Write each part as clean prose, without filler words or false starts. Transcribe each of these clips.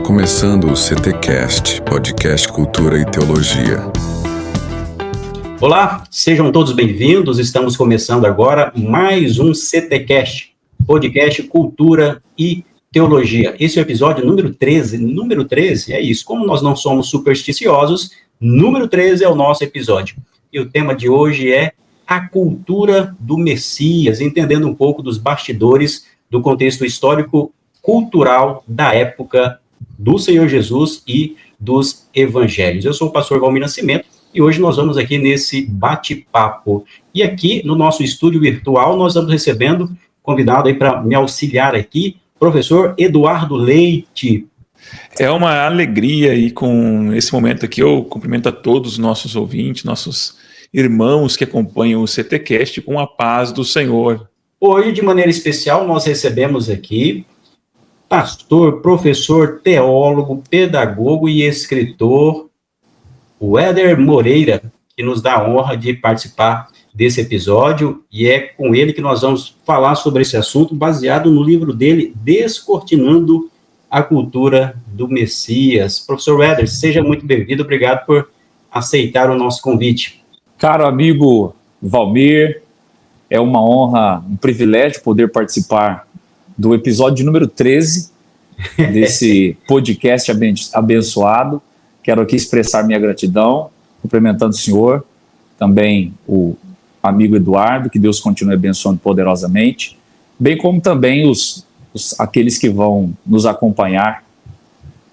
começando o CTcast, podcast Cultura e Teologia. Olá, sejam todos bem-vindos. Estamos começando agora mais um CTcast, podcast Cultura e Teologia. Esse é o episódio número 13. Número 13 é isso. Como nós não somos supersticiosos, número 13 é o nosso episódio. E o tema de hoje é a cultura do Messias, entendendo um pouco dos bastidores do contexto histórico-cultural da época do Senhor Jesus e dos evangelhos. Eu sou o pastor Valmir Nascimento e hoje nós vamos aqui nesse bate-papo. E aqui no nosso estúdio virtual nós estamos recebendo convidado aí para me auxiliar aqui, professor Eduardo Leite. É uma alegria e com esse momento aqui eu cumprimento a todos os nossos ouvintes, nossos irmãos que acompanham o CTcast com a paz do Senhor. Hoje, de maneira especial, nós recebemos aqui pastor, professor, teólogo, pedagogo e escritor, o Éder Moreira, que nos dá a honra de participar desse episódio, e é com ele que nós vamos falar sobre esse assunto, baseado no livro dele, Descortinando a Cultura do Messias. Professor Éder, seja muito bem-vindo, obrigado por aceitar o nosso convite. Caro amigo Valmir, é uma honra, um privilégio poder participar do episódio número 13 desse podcast abençoado. Quero aqui expressar minha gratidão, cumprimentando o senhor, também o amigo Eduardo, que Deus continue abençoando poderosamente, bem como também aqueles que vão nos acompanhar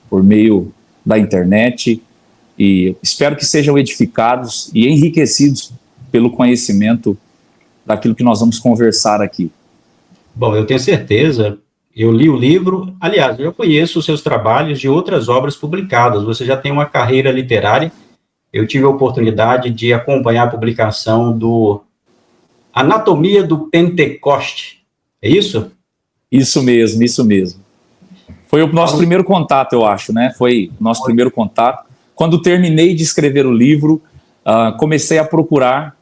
por meio da internet, e espero que sejam edificados e enriquecidos pelo conhecimento daquilo que nós vamos conversar aqui. Bom, eu tenho certeza, eu li o livro, aliás, eu conheço os seus trabalhos de outras obras publicadas, você já tem uma carreira literária, eu tive a oportunidade de acompanhar a publicação do Anatomia do Pentecoste, é isso? Isso mesmo. Foi o nosso primeiro contato, eu acho, né? Foi o nosso primeiro contato. Quando terminei de escrever o livro, comecei a procurar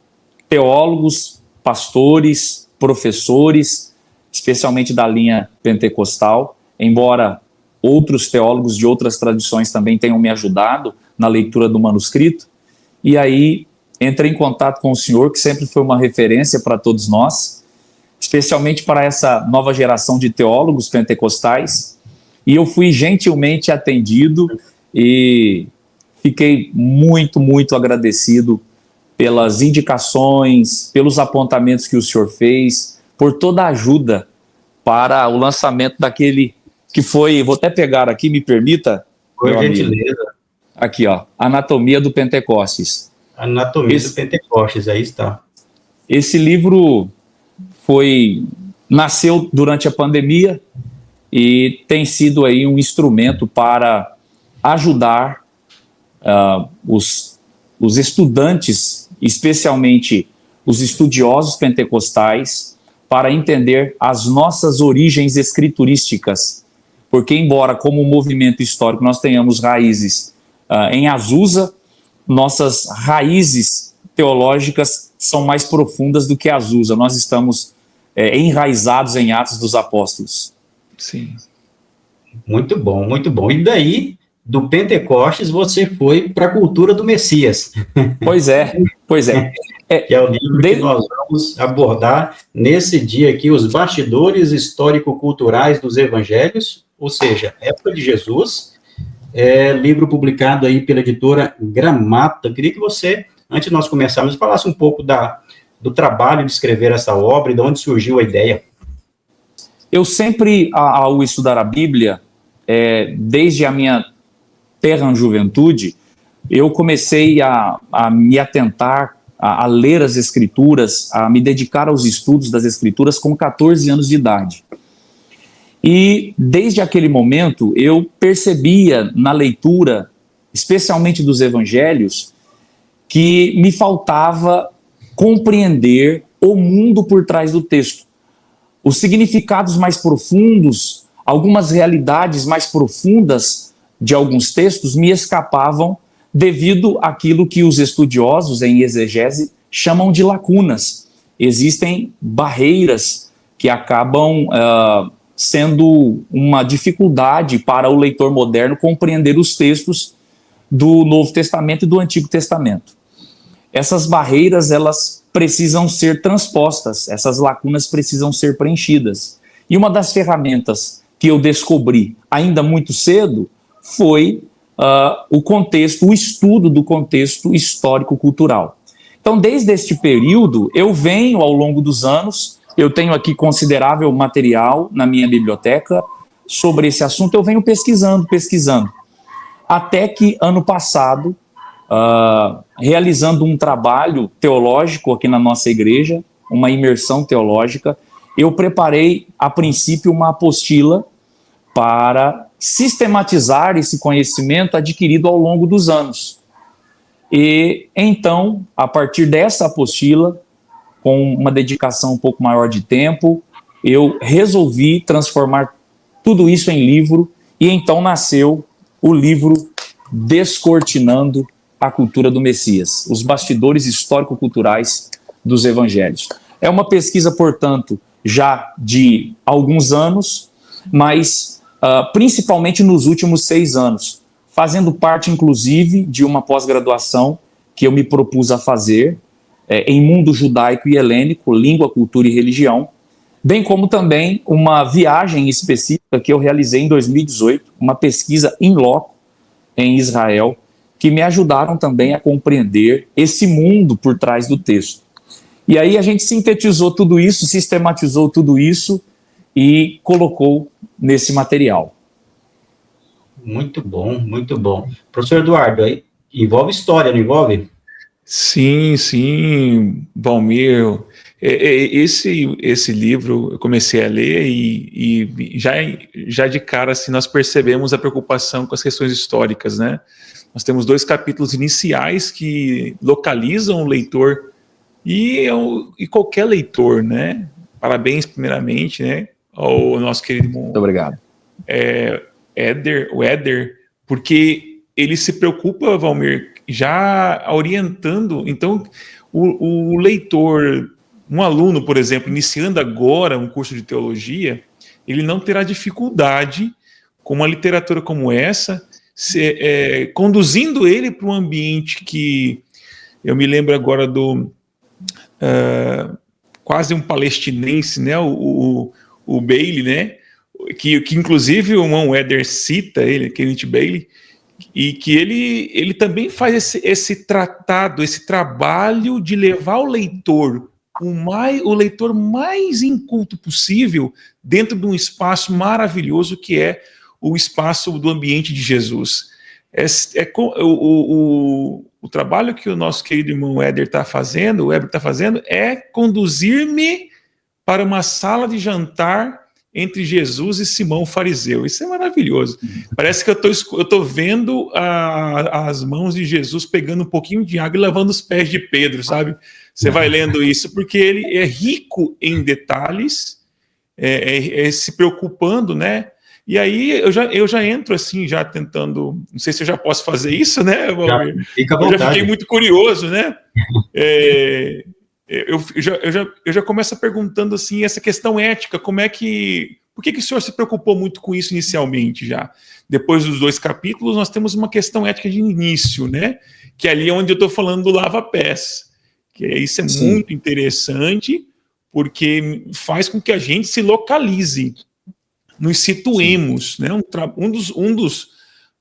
teólogos, pastores, professores, especialmente da linha pentecostal, embora outros teólogos de outras tradições também tenham me ajudado na leitura do manuscrito, e aí entrei em contato com o senhor, que sempre foi uma referência para todos nós, especialmente para essa nova geração de teólogos pentecostais, e eu fui gentilmente atendido e fiquei muito agradecido pelas indicações, pelos apontamentos que o senhor fez, por toda a ajuda para o lançamento daquele que foi, vou até pegar aqui, me permita. Por gentileza. Aqui, ó, Anatomia do Pentecostes. Anatomia do Pentecostes, aí está. Esse livro nasceu durante a pandemia e tem sido aí um instrumento para ajudar os estudantes, especialmente os estudiosos pentecostais, para entender as nossas origens escriturísticas, porque embora como movimento histórico nós tenhamos raízes em Azusa, nossas raízes teológicas são mais profundas do que Azusa, nós estamos enraizados em Atos dos Apóstolos. Sim. Muito bom. E daí, do Pentecostes, você foi para a cultura do Messias. Pois é. Que é o livro que nós vamos abordar nesse dia aqui, os bastidores histórico-culturais dos evangelhos, ou seja, época de Jesus, livro publicado aí pela editora Gramata. Eu queria que você, antes de nós começarmos, falasse um pouco do trabalho de escrever essa obra e de onde surgiu a ideia. Eu sempre, ao estudar a Bíblia, desde a minha terra juventude, eu comecei a me atentar, a ler as Escrituras, a me dedicar aos estudos das Escrituras com 14 anos de idade. E desde aquele momento eu percebia na leitura, especialmente dos Evangelhos, que me faltava compreender o mundo por trás do texto. Os significados mais profundos, algumas realidades mais profundas de alguns textos me escapavam devido àquilo que os estudiosos em exegese chamam de lacunas. Existem barreiras que acabam sendo uma dificuldade para o leitor moderno compreender os textos do Novo Testamento e do Antigo Testamento. Essas barreiras, elas precisam ser transpostas, essas lacunas precisam ser preenchidas. E uma das ferramentas que eu descobri ainda muito cedo foi o contexto, o estudo do contexto histórico-cultural. Então, desde este período, eu venho, ao longo dos anos, eu tenho aqui considerável material na minha biblioteca sobre esse assunto, eu venho pesquisando, até que ano passado, realizando um trabalho teológico aqui na nossa igreja, uma imersão teológica, eu preparei, a princípio, uma apostila para sistematizar esse conhecimento adquirido ao longo dos anos. E então, a partir dessa apostila, com uma dedicação um pouco maior de tempo, eu resolvi transformar tudo isso em livro, e então nasceu o livro Descortinando a Cultura do Messias, os bastidores histórico-culturais dos evangelhos. É uma pesquisa, portanto, já de alguns anos, mas principalmente nos últimos 6 anos, fazendo parte, inclusive, de uma pós-graduação que eu me propus a fazer em mundo judaico e helênico, língua, cultura e religião, bem como também uma viagem específica que eu realizei em 2018, uma pesquisa in loco em Israel, que me ajudaram também a compreender esse mundo por trás do texto. E aí a gente sintetizou tudo isso, sistematizou tudo isso e colocou nesse material. Muito bom, muito bom. Professor Eduardo, aí envolve história, não envolve? Sim, Valmir. Esse livro eu comecei a ler e já de cara assim, nós percebemos a preocupação com as questões históricas, né? Nós temos 2 capítulos iniciais que localizam o leitor e qualquer leitor, né? Parabéns, primeiramente, né, ao nosso querido irmão. Muito obrigado. Éder, porque ele se preocupa, Valmir, já orientando. Então, o leitor, um aluno, por exemplo, iniciando agora um curso de teologia, ele não terá dificuldade com uma literatura como essa, conduzindo ele para um ambiente que eu me lembro agora do quase um palestinense, né, o Bailey, né, que inclusive o irmão Éder cita ele, Kenneth Bailey, e que ele também faz esse tratado, esse trabalho de levar o leitor mais inculto possível dentro de um espaço maravilhoso que é o espaço do ambiente de Jesus. O trabalho que o nosso querido irmão Éder está fazendo, é conduzir-me para uma sala de jantar entre Jesus e Simão o fariseu. Isso é maravilhoso. Parece que eu estou vendo as mãos de Jesus pegando um pouquinho de água e lavando os pés de Pedro, sabe? Você vai lendo isso, porque ele é rico em detalhes, se preocupando, né? E aí eu já entro assim, já tentando, não sei se eu já posso fazer isso, né, Valmir? Fica à vontade. Eu já fiquei muito curioso, né? Eu já começo perguntando assim, essa questão ética, por que o senhor se preocupou muito com isso inicialmente já? Depois dos 2 capítulos, nós temos uma questão ética de início, né? Que é ali onde eu estou falando do lava-pés. Isso é Sim. muito interessante, porque faz com que a gente se localize, nos situemos, né?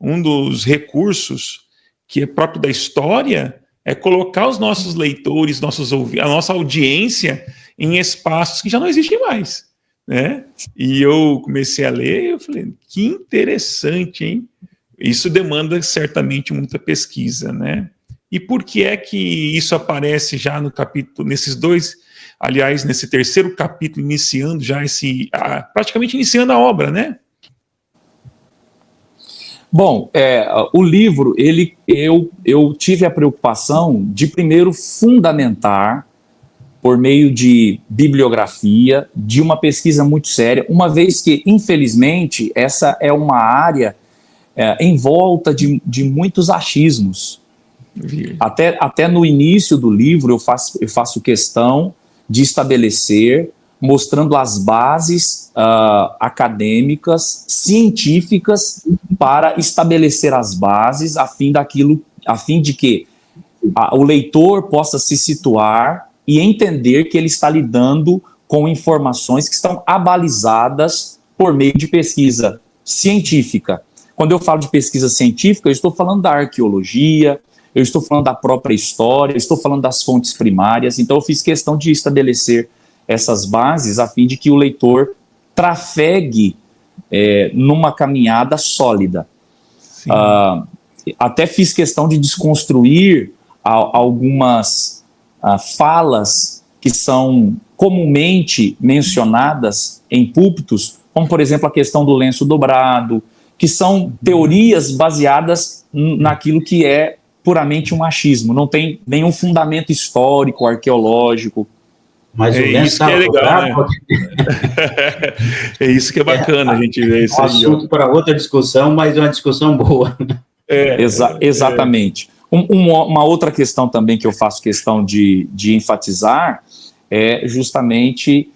Um dos recursos que é próprio da história é colocar os nossos leitores, a nossa audiência em espaços que já não existem mais, né? E eu comecei a ler e eu falei, que interessante, hein? Isso demanda certamente muita pesquisa, né? E por que é que isso aparece já no capítulo, nesse 3º capítulo, iniciando já praticamente iniciando a obra, né? Bom, o livro, eu tive a preocupação de primeiro fundamentar, por meio de bibliografia, de uma pesquisa muito séria, uma vez que, infelizmente, essa é uma área em volta de muitos achismos. Até no início do livro eu faço questão de estabelecer mostrando as bases acadêmicas, científicas, para estabelecer as bases a fim de que o leitor possa se situar e entender que ele está lidando com informações que estão abalizadas por meio de pesquisa científica. Quando eu falo de pesquisa científica, eu estou falando da arqueologia, eu estou falando da própria história, eu estou falando das fontes primárias. Então eu fiz questão de estabelecer essas bases a fim de que o leitor trafegue numa caminhada sólida. Até fiz questão de desconstruir algumas falas que são comumente mencionadas em púlpitos, como, por exemplo, a questão do lenço dobrado, que são teorias baseadas naquilo que é puramente um achismo, não tem nenhum fundamento histórico, arqueológico. Mas o lenço que é legal, né? É isso que é bacana a gente ver isso aí. Assunto para outra discussão, mas é uma discussão boa. Exatamente. Uma outra questão também que eu faço questão de enfatizar é justamente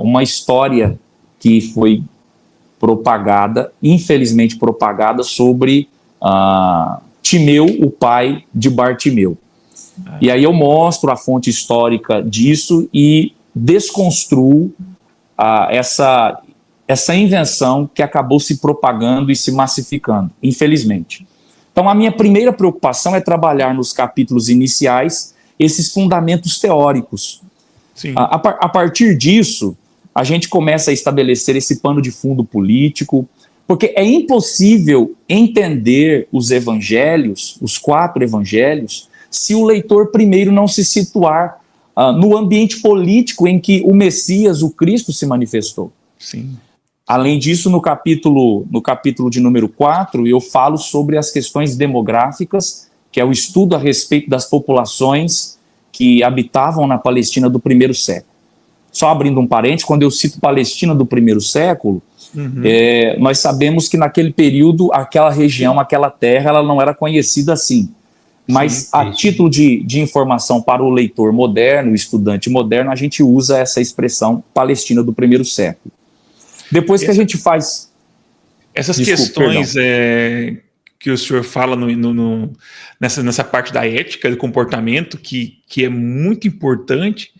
uma história que foi propagada, infelizmente propagada, sobre Timeu, o pai de Bartimeu. E aí eu mostro a fonte histórica disso e desconstruo essa invenção que acabou se propagando e se massificando, infelizmente. Então, a minha primeira preocupação é trabalhar nos capítulos iniciais esses fundamentos teóricos. Sim. A partir disso, a gente começa a estabelecer esse pano de fundo político, porque é impossível entender os evangelhos, os 4 evangelhos, se o leitor primeiro não se situar no ambiente político em que o Messias, o Cristo, se manifestou. Sim. Além disso, no capítulo de número 4, eu falo sobre as questões demográficas, que é o estudo a respeito das populações que habitavam na Palestina do primeiro século. Só abrindo um parênteses, quando eu cito Palestina do primeiro século, nós sabemos que naquele período, aquela região, aquela terra, ela não era conhecida assim. Mas a título de informação para o leitor moderno, o estudante moderno, a gente usa essa expressão Palestina do primeiro século. Depois que a gente faz... Essas questões que o senhor fala nessa parte da ética, do comportamento, que é muito importante,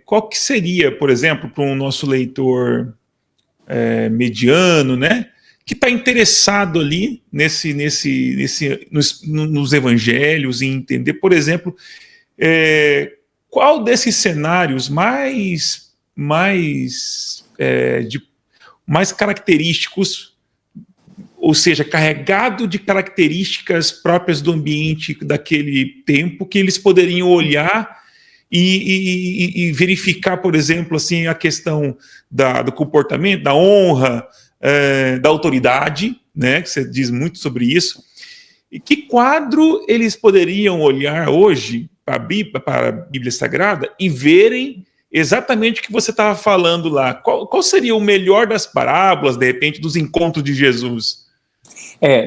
qual que seria, por exemplo, para um nosso leitor mediano, né, que está interessado ali nos evangelhos, em entender, por exemplo, qual desses cenários mais característicos, ou seja, carregado de características próprias do ambiente daquele tempo, que eles poderiam olhar e verificar, por exemplo, assim, a questão do comportamento, da honra, da autoridade, né, que você diz muito sobre isso. E que quadro eles poderiam olhar hoje para a Bíblia Sagrada e verem exatamente o que você estava falando lá? Qual seria o melhor das parábolas, de repente, dos encontros de Jesus?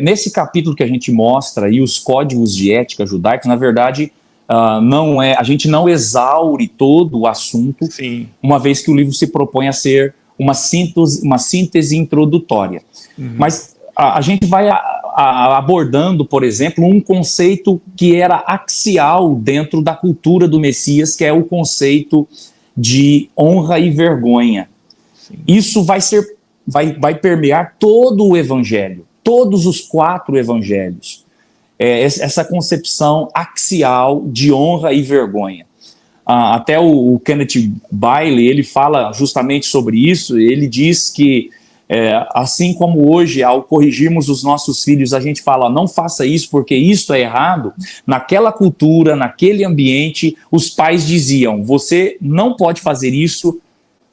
Nesse capítulo que a gente mostra aí os códigos de ética judaicos, na verdade, a gente não exaure todo o assunto, Sim. Uma vez que o livro se propõe a ser uma síntese introdutória. Mas a gente vai abordando, por exemplo, um conceito que era axial dentro da cultura do Messias, que é o conceito de honra e vergonha. Sim. Isso vai permear todo o evangelho, todos os 4 evangelhos. Essa concepção axial de honra e vergonha. Até o Kenneth Bailey, ele fala justamente sobre isso. Ele diz que, assim como hoje, ao corrigirmos os nossos filhos, a gente fala, não faça isso porque isso é errado, naquela cultura, naquele ambiente, os pais diziam, você não pode fazer isso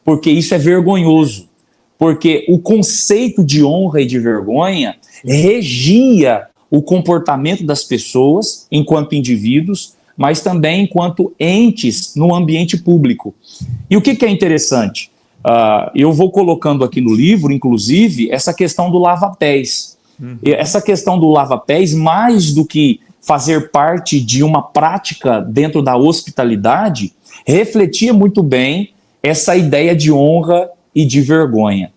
porque isso é vergonhoso. Porque o conceito de honra e de vergonha regia o comportamento das pessoas enquanto indivíduos, mas também enquanto entes no ambiente público. E o que é interessante? Eu vou colocando aqui no livro, inclusive, essa questão do lava-pés. Essa questão do lava-pés, mais do que fazer parte de uma prática dentro da hospitalidade, refletia muito bem essa ideia de honra e de vergonha.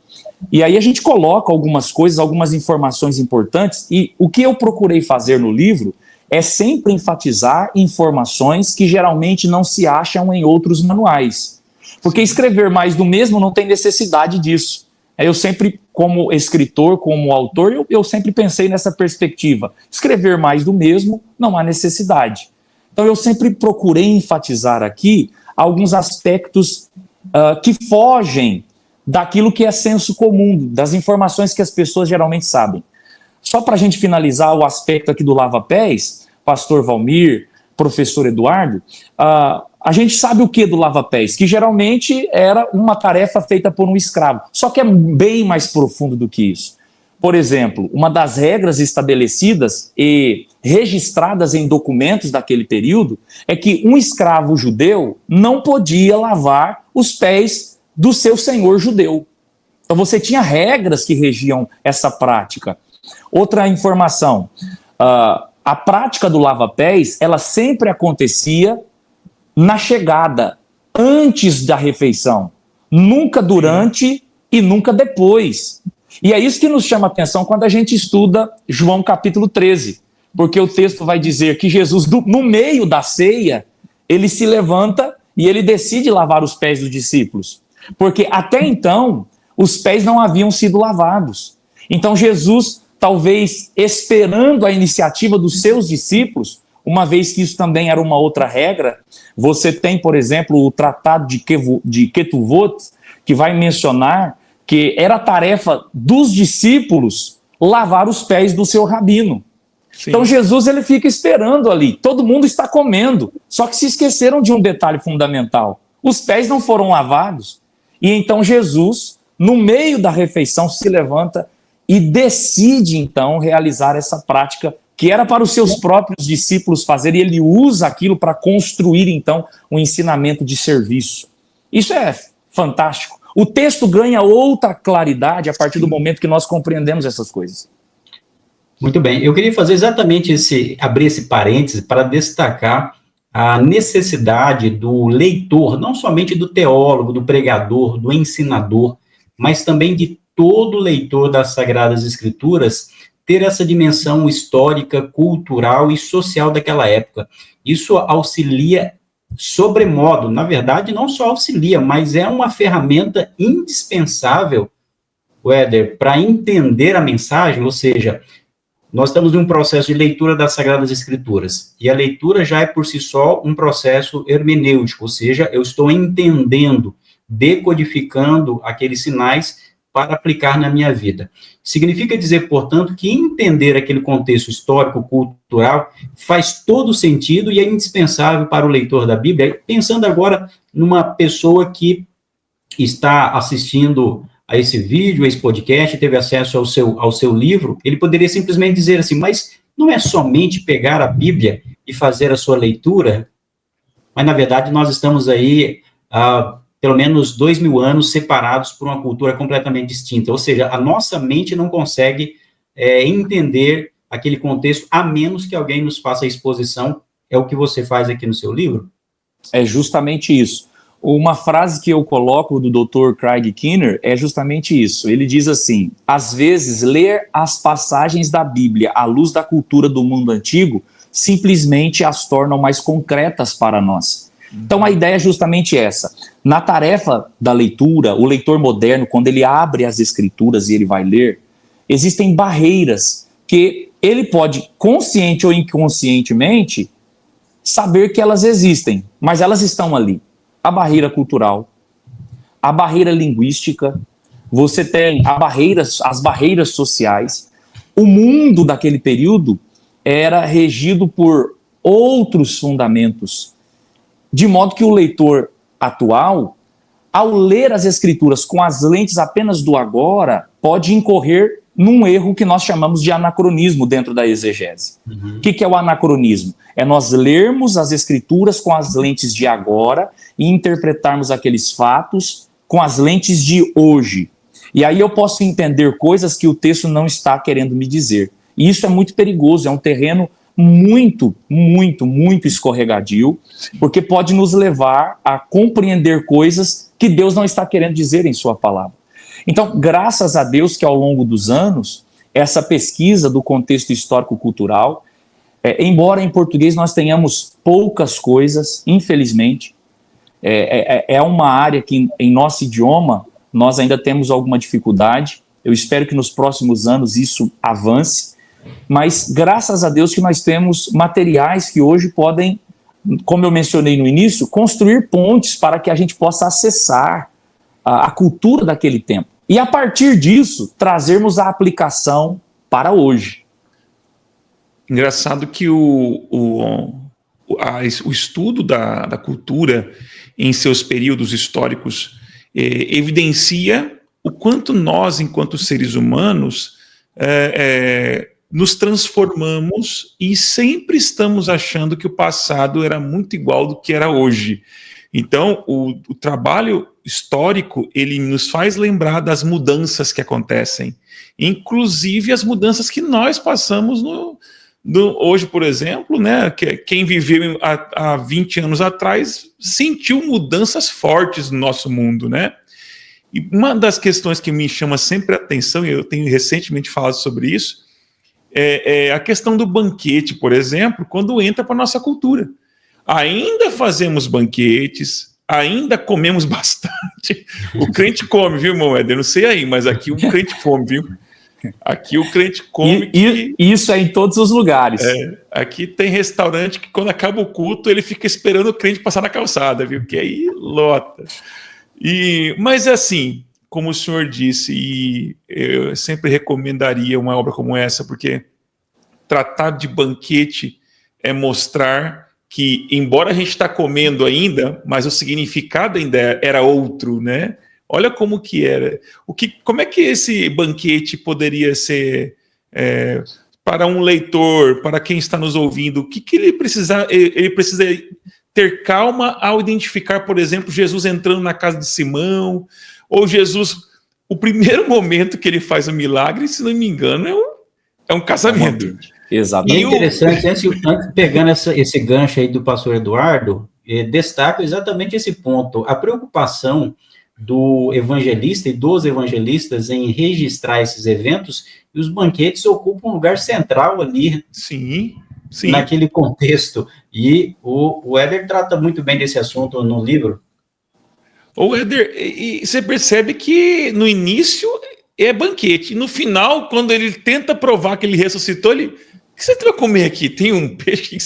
E aí a gente coloca algumas coisas, algumas informações importantes, e o que eu procurei fazer no livro é sempre enfatizar informações que geralmente não se acham em outros manuais. Porque escrever mais do mesmo não tem necessidade disso. Eu sempre, como escritor, como autor, eu sempre pensei nessa perspectiva. Escrever mais do mesmo não há necessidade. Então eu sempre procurei enfatizar aqui alguns aspectos que fogem daquilo que é senso comum, das informações que as pessoas geralmente sabem. Só para a gente finalizar o aspecto aqui do lava-pés, pastor Valmir, professor Eduardo, a gente sabe o que do lava-pés? Que geralmente era uma tarefa feita por um escravo. Só que é bem mais profundo do que isso. Por exemplo, uma das regras estabelecidas e registradas em documentos daquele período é que um escravo judeu não podia lavar os pés do seu senhor judeu. Então você tinha regras que regiam essa prática. Outra informação, a prática do lava-pés, ela sempre acontecia na chegada, antes da refeição, nunca durante e nunca depois. E é isso que nos chama a atenção quando a gente estuda João capítulo 13, porque o texto vai dizer que Jesus, no meio da ceia, ele se levanta e ele decide lavar os pés dos discípulos, porque até então os pés não haviam sido lavados. Então Jesus, talvez esperando a iniciativa dos seus discípulos, uma vez que isso também era uma outra regra, você tem, por exemplo, o Tratado de Ketuvot, que vai mencionar que era tarefa dos discípulos lavar os pés do seu rabino. Sim. Então Jesus ele fica esperando ali, todo mundo está comendo, só que se esqueceram de um detalhe fundamental, os pés não foram lavados. E então Jesus, no meio da refeição, se levanta e decide então realizar essa prática que era para os seus próprios discípulos fazer, e ele usa aquilo para construir, então, um ensinamento de serviço. Isso é fantástico. O texto ganha outra claridade a partir do momento que nós compreendemos essas coisas. Muito bem. Eu queria fazer exatamente abrir esse parêntese para destacar a necessidade do leitor, não somente do teólogo, do pregador, do ensinador, mas também de todo leitor das Sagradas Escrituras, ter essa dimensão histórica, cultural e social daquela época. Isso auxilia sobremodo, na verdade, não só auxilia, mas é uma ferramenta indispensável, Weder, para entender a mensagem, ou seja, nós estamos em um processo de leitura das Sagradas Escrituras, e a leitura já é por si só um processo hermenêutico, ou seja, eu estou entendendo, decodificando aqueles sinais para aplicar na minha vida. Significa dizer, portanto, que entender aquele contexto histórico, cultural, faz todo sentido e é indispensável para o leitor da Bíblia. Pensando agora numa pessoa que está assistindo a esse vídeo, a esse podcast, teve acesso ao seu livro, ele poderia simplesmente dizer assim, mas não é somente pegar a Bíblia e fazer a sua leitura, mas, na verdade, nós estamos aí pelo menos 2000 anos separados por uma cultura completamente distinta, ou seja, a nossa mente não consegue entender aquele contexto, a menos que alguém nos faça a exposição, é o que você faz aqui no seu livro? É justamente isso. Uma frase que eu coloco do Dr. Craig Keener é justamente isso, ele diz assim, às vezes ler as passagens da Bíblia à luz da cultura do mundo antigo, simplesmente as tornam mais concretas para nós. Então a ideia é justamente essa. Na tarefa da leitura, o leitor moderno, quando ele abre as escrituras e ele vai ler, existem barreiras que ele pode, consciente ou inconscientemente, saber que elas existem, mas elas estão ali. A barreira cultural, a barreira linguística, você tem as barreiras sociais. O mundo daquele período era regido por outros fundamentos, de modo que o leitor atual, ao ler as escrituras com as lentes apenas do agora, pode incorrer num erro que nós chamamos de anacronismo dentro da exegese. O que é o anacronismo? É nós lermos as escrituras com as lentes de agora e interpretarmos aqueles fatos com as lentes de hoje. E aí eu posso entender coisas que o texto não está querendo me dizer. E isso é muito perigoso, é um terreno muito, muito, muito escorregadio, porque pode nos levar a compreender coisas que Deus não está querendo dizer em sua palavra. Então, graças a Deus que ao longo dos anos, essa pesquisa do contexto histórico-cultural, embora em português nós tenhamos poucas coisas, infelizmente, é uma área que em nosso idioma nós ainda temos alguma dificuldade. Eu espero que nos próximos anos isso avance, mas graças a Deus que nós temos materiais que hoje podem, como eu mencionei no início, construir pontes para que a gente possa acessar a cultura daquele tempo. E a partir disso, trazermos a aplicação para hoje. Engraçado que o estudo da cultura em seus períodos históricos evidencia o quanto nós, enquanto seres humanos, nos transformamos e sempre estamos achando que o passado era muito igual do que era hoje. Então, o trabalho histórico, ele nos faz lembrar das mudanças que acontecem, inclusive as mudanças que nós passamos hoje, por exemplo, né? Quem viveu há 20 anos atrás sentiu mudanças fortes no nosso mundo, né? E uma das questões que me chama sempre a atenção, e eu tenho recentemente falado sobre isso, é a questão do banquete, por exemplo, quando entra para a nossa cultura. Ainda fazemos banquetes, ainda comemos bastante. O crente come, viu, irmão Éder? Não sei aí, mas aqui o crente come, viu? Aqui o crente come. Isso é em todos os lugares. Aqui tem restaurante que quando acaba o culto, ele fica esperando o crente passar na calçada, viu? Que aí lota. Mas assim, como o senhor disse, e eu sempre recomendaria uma obra como essa, porque tratar de banquete é mostrar que, embora a gente está comendo ainda, mas o significado ainda era outro, né? Olha como que era. Como é que esse banquete poderia ser para um leitor, para quem está nos ouvindo? O que ele precisa? Ele precisa ter calma ao identificar, por exemplo, Jesus entrando na casa de Simão, ou Jesus, o primeiro momento que ele faz o milagre, se não me engano, é um casamento. Exatamente. E é interessante, pegando esse gancho aí do pastor Eduardo, destaco exatamente esse ponto, a preocupação do evangelista e dos evangelistas em registrar esses eventos, e os banquetes ocupam um lugar central ali, sim, naquele contexto, e o Éder trata muito bem desse assunto no livro. O Éder, e você percebe que no início é banquete, e no final, quando ele tenta provar que ele ressuscitou, o que você vai comer aqui? Tem um peixe?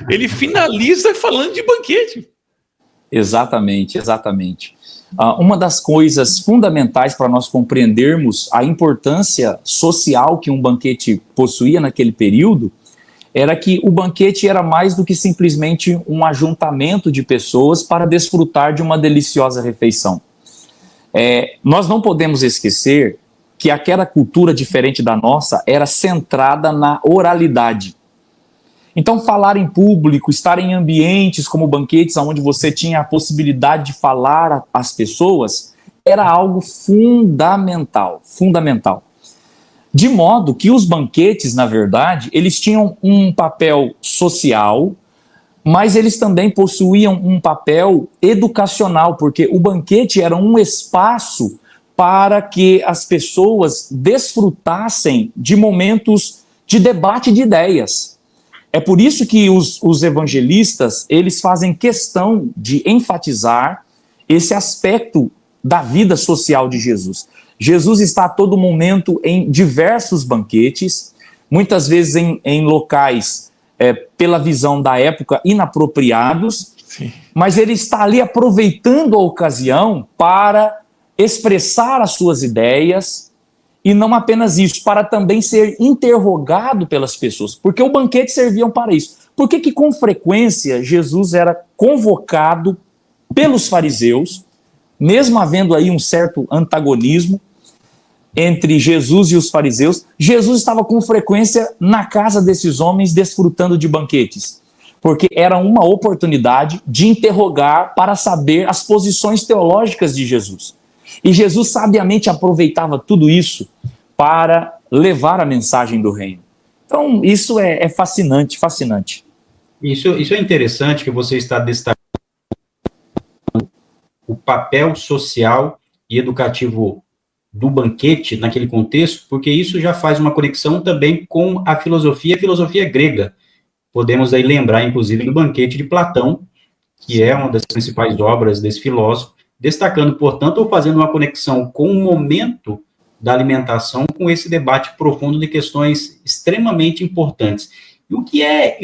Ele finaliza falando de banquete. Exatamente. Uma das coisas fundamentais para nós compreendermos a importância social que um banquete possuía naquele período era que o banquete era mais do que simplesmente um ajuntamento de pessoas para desfrutar de uma deliciosa refeição. Nós não podemos esquecer que aquela cultura diferente da nossa era centrada na oralidade. Então, falar em público, estar em ambientes como banquetes, onde você tinha a possibilidade de falar às pessoas, era algo fundamental. De modo que os banquetes, na verdade, eles tinham um papel social, mas eles também possuíam um papel educacional, porque o banquete era um espaço para que as pessoas desfrutassem de momentos de debate de ideias. É por isso que os evangelistas, eles fazem questão de enfatizar esse aspecto da vida social de Jesus. Jesus está a todo momento em diversos banquetes, muitas vezes em locais, pela visão da época, inapropriados, Sim. Mas ele está ali aproveitando a ocasião para expressar as suas ideias, e não apenas isso, para também ser interrogado pelas pessoas, porque o banquete servia para isso. Por que com frequência Jesus era convocado pelos fariseus, mesmo havendo aí um certo antagonismo entre Jesus e os fariseus? Jesus estava com frequência na casa desses homens desfrutando de banquetes, porque era uma oportunidade de interrogar para saber as posições teológicas de Jesus. E Jesus sabiamente aproveitava tudo isso para levar a mensagem do reino. Então, isso é fascinante. Isso é interessante que você está destacando o papel social e educativo do banquete naquele contexto, porque isso já faz uma conexão também com a filosofia grega. Podemos aí lembrar, inclusive, do Banquete de Platão, que é uma das principais obras desse filósofo, destacando, portanto, ou fazendo uma conexão com o momento da alimentação, com esse debate profundo de questões extremamente importantes. E o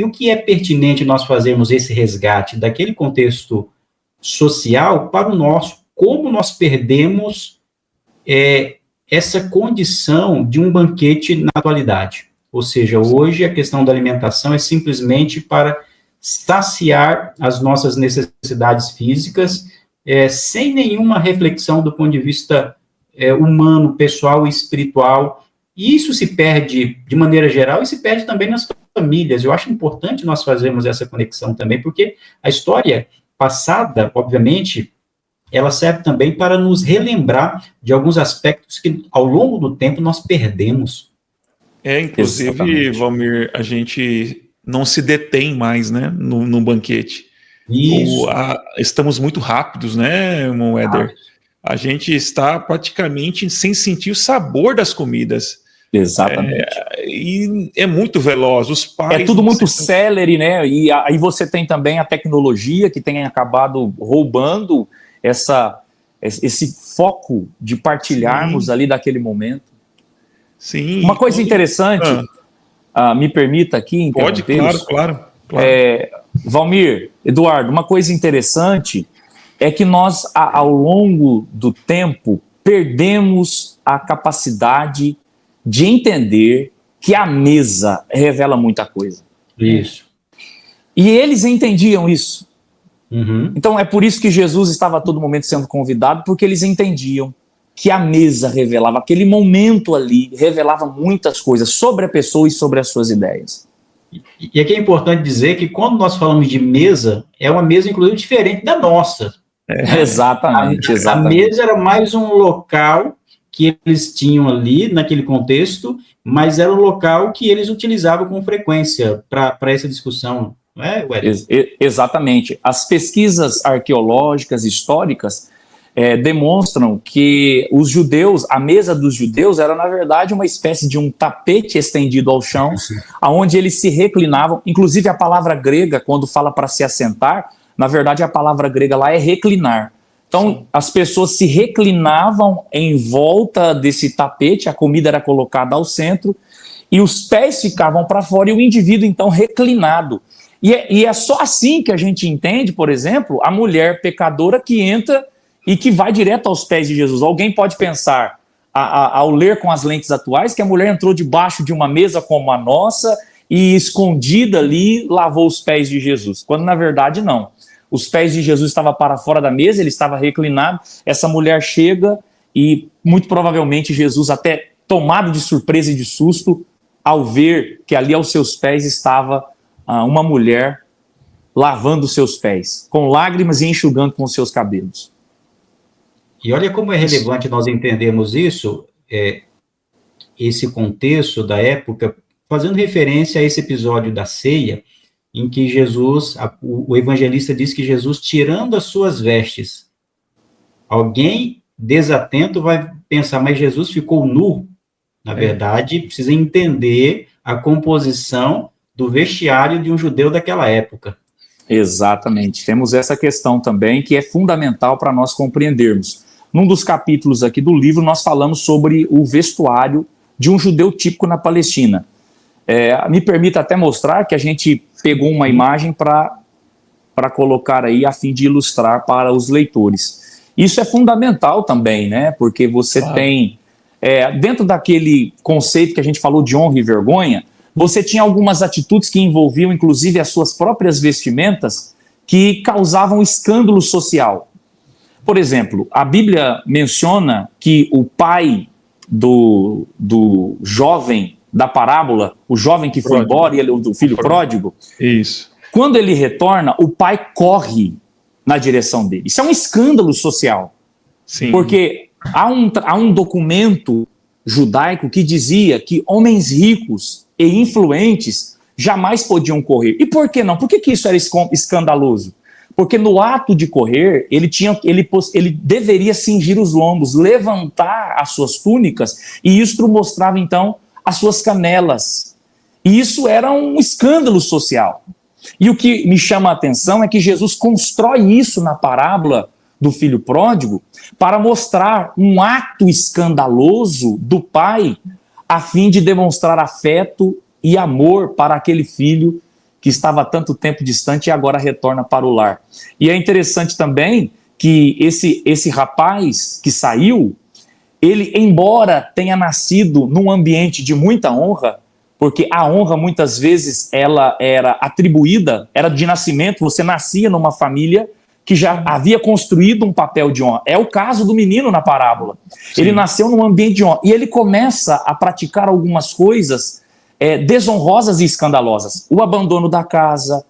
que é pertinente nós fazermos esse resgate daquele contexto social para o nosso, como nós perdemos essa condição de um banquete na atualidade. Ou seja, hoje a questão da alimentação é simplesmente para saciar as nossas necessidades físicas, sem nenhuma reflexão do ponto de vista humano, pessoal e espiritual. E isso se perde de maneira geral e se perde também nas famílias. Eu acho importante nós fazermos essa conexão também, porque a história passada, obviamente, ela serve também para nos relembrar de alguns aspectos que, ao longo do tempo, nós perdemos. Inclusive, exatamente. Valmir, a gente não se detém mais, né, no banquete. Isso. Estamos muito rápidos, né, irmão Éder? A gente está praticamente sem sentir o sabor das comidas. Exatamente. E é muito veloz. Os pais... É tudo muito célere, né? E aí você tem também a tecnologia que tem acabado roubando esse foco de partilharmos ali daquele momento. Sim. Uma coisa interessante, me permita aqui... Pode, claro. Valmir, Eduardo, uma coisa interessante é que nós, ao longo do tempo, perdemos a capacidade de entender que a mesa revela muita coisa. Isso. E eles entendiam isso. Uhum. Então é por isso que Jesus estava a todo momento sendo convidado, porque eles entendiam que a mesa revelava, aquele momento ali revelava muitas coisas sobre a pessoa e sobre as suas ideias. E aqui é importante dizer que quando nós falamos de mesa, é uma mesa, inclusive, diferente da nossa. Exatamente. A mesa era mais um local que eles tinham ali, naquele contexto, mas era um local que eles utilizavam com frequência para essa discussão, não é, Wellington? Exatamente. As pesquisas arqueológicas, históricas, demonstram que os judeus, a mesa dos judeus era, na verdade, uma espécie de um tapete estendido ao chão, onde eles se reclinavam. Inclusive, a palavra grega, quando fala para se assentar, na verdade, a palavra grega lá é reclinar. Então, as pessoas se reclinavam em volta desse tapete, a comida era colocada ao centro, e os pés ficavam para fora, e o indivíduo, então, reclinado. E é só assim que a gente entende, por exemplo, a mulher pecadora que entra e que vai direto aos pés de Jesus. Alguém pode pensar, ao ler com as lentes atuais, que a mulher entrou debaixo de uma mesa como a nossa e, escondida ali, lavou os pés de Jesus, quando na verdade não. Os pés de Jesus estavam para fora da mesa, ele estava reclinado, essa mulher chega e, muito provavelmente, Jesus, até tomado de surpresa e de susto, ao ver que ali aos seus pés estava uma mulher lavando os seus pés, com lágrimas e enxugando com os seus cabelos. E olha como é relevante nós entendermos isso, esse contexto da época, fazendo referência a esse episódio da ceia, em que Jesus, o evangelista diz que Jesus, tirando as suas vestes, alguém desatento vai pensar, mas Jesus ficou nu. Na verdade, precisa entender a composição do vestiário de um judeu daquela época. Exatamente. Temos essa questão também que é fundamental para nós compreendermos. Num dos capítulos aqui do livro, nós falamos sobre o vestuário de um judeu típico na Palestina. Me permita até mostrar que a gente pegou uma imagem para colocar aí a fim de ilustrar para os leitores. Isso é fundamental também, né? Porque você tem, dentro daquele conceito que a gente falou de honra e vergonha, você tinha algumas atitudes que envolviam inclusive as suas próprias vestimentas que causavam escândalo social. Por exemplo, a Bíblia menciona que o pai do jovem da parábola, o jovem que foi embora, e o filho pródigo, isso. Quando ele retorna, o pai corre na direção dele. Isso é um escândalo social. Sim. Porque há um documento judaico que dizia que homens ricos e influentes jamais podiam correr. E por que não? Por que isso era escandaloso? Porque no ato de correr, ele deveria cingir os lombos, levantar as suas túnicas, e isso mostrava então as suas canelas. E isso era um escândalo social. E o que me chama a atenção é que Jesus constrói isso na parábola do filho pródigo para mostrar um ato escandaloso do pai a fim de demonstrar afeto e amor para aquele filho que estava há tanto tempo distante e agora retorna para o lar. E é interessante também que esse rapaz que saiu, ele, embora tenha nascido num ambiente de muita honra, porque a honra muitas vezes ela era atribuída, era de nascimento, você nascia numa família que já havia construído um papel de honra. É o caso do menino na parábola. Sim. Ele nasceu num ambiente de honra e ele começa a praticar algumas coisas desonrosas e escandalosas. O abandono da casa,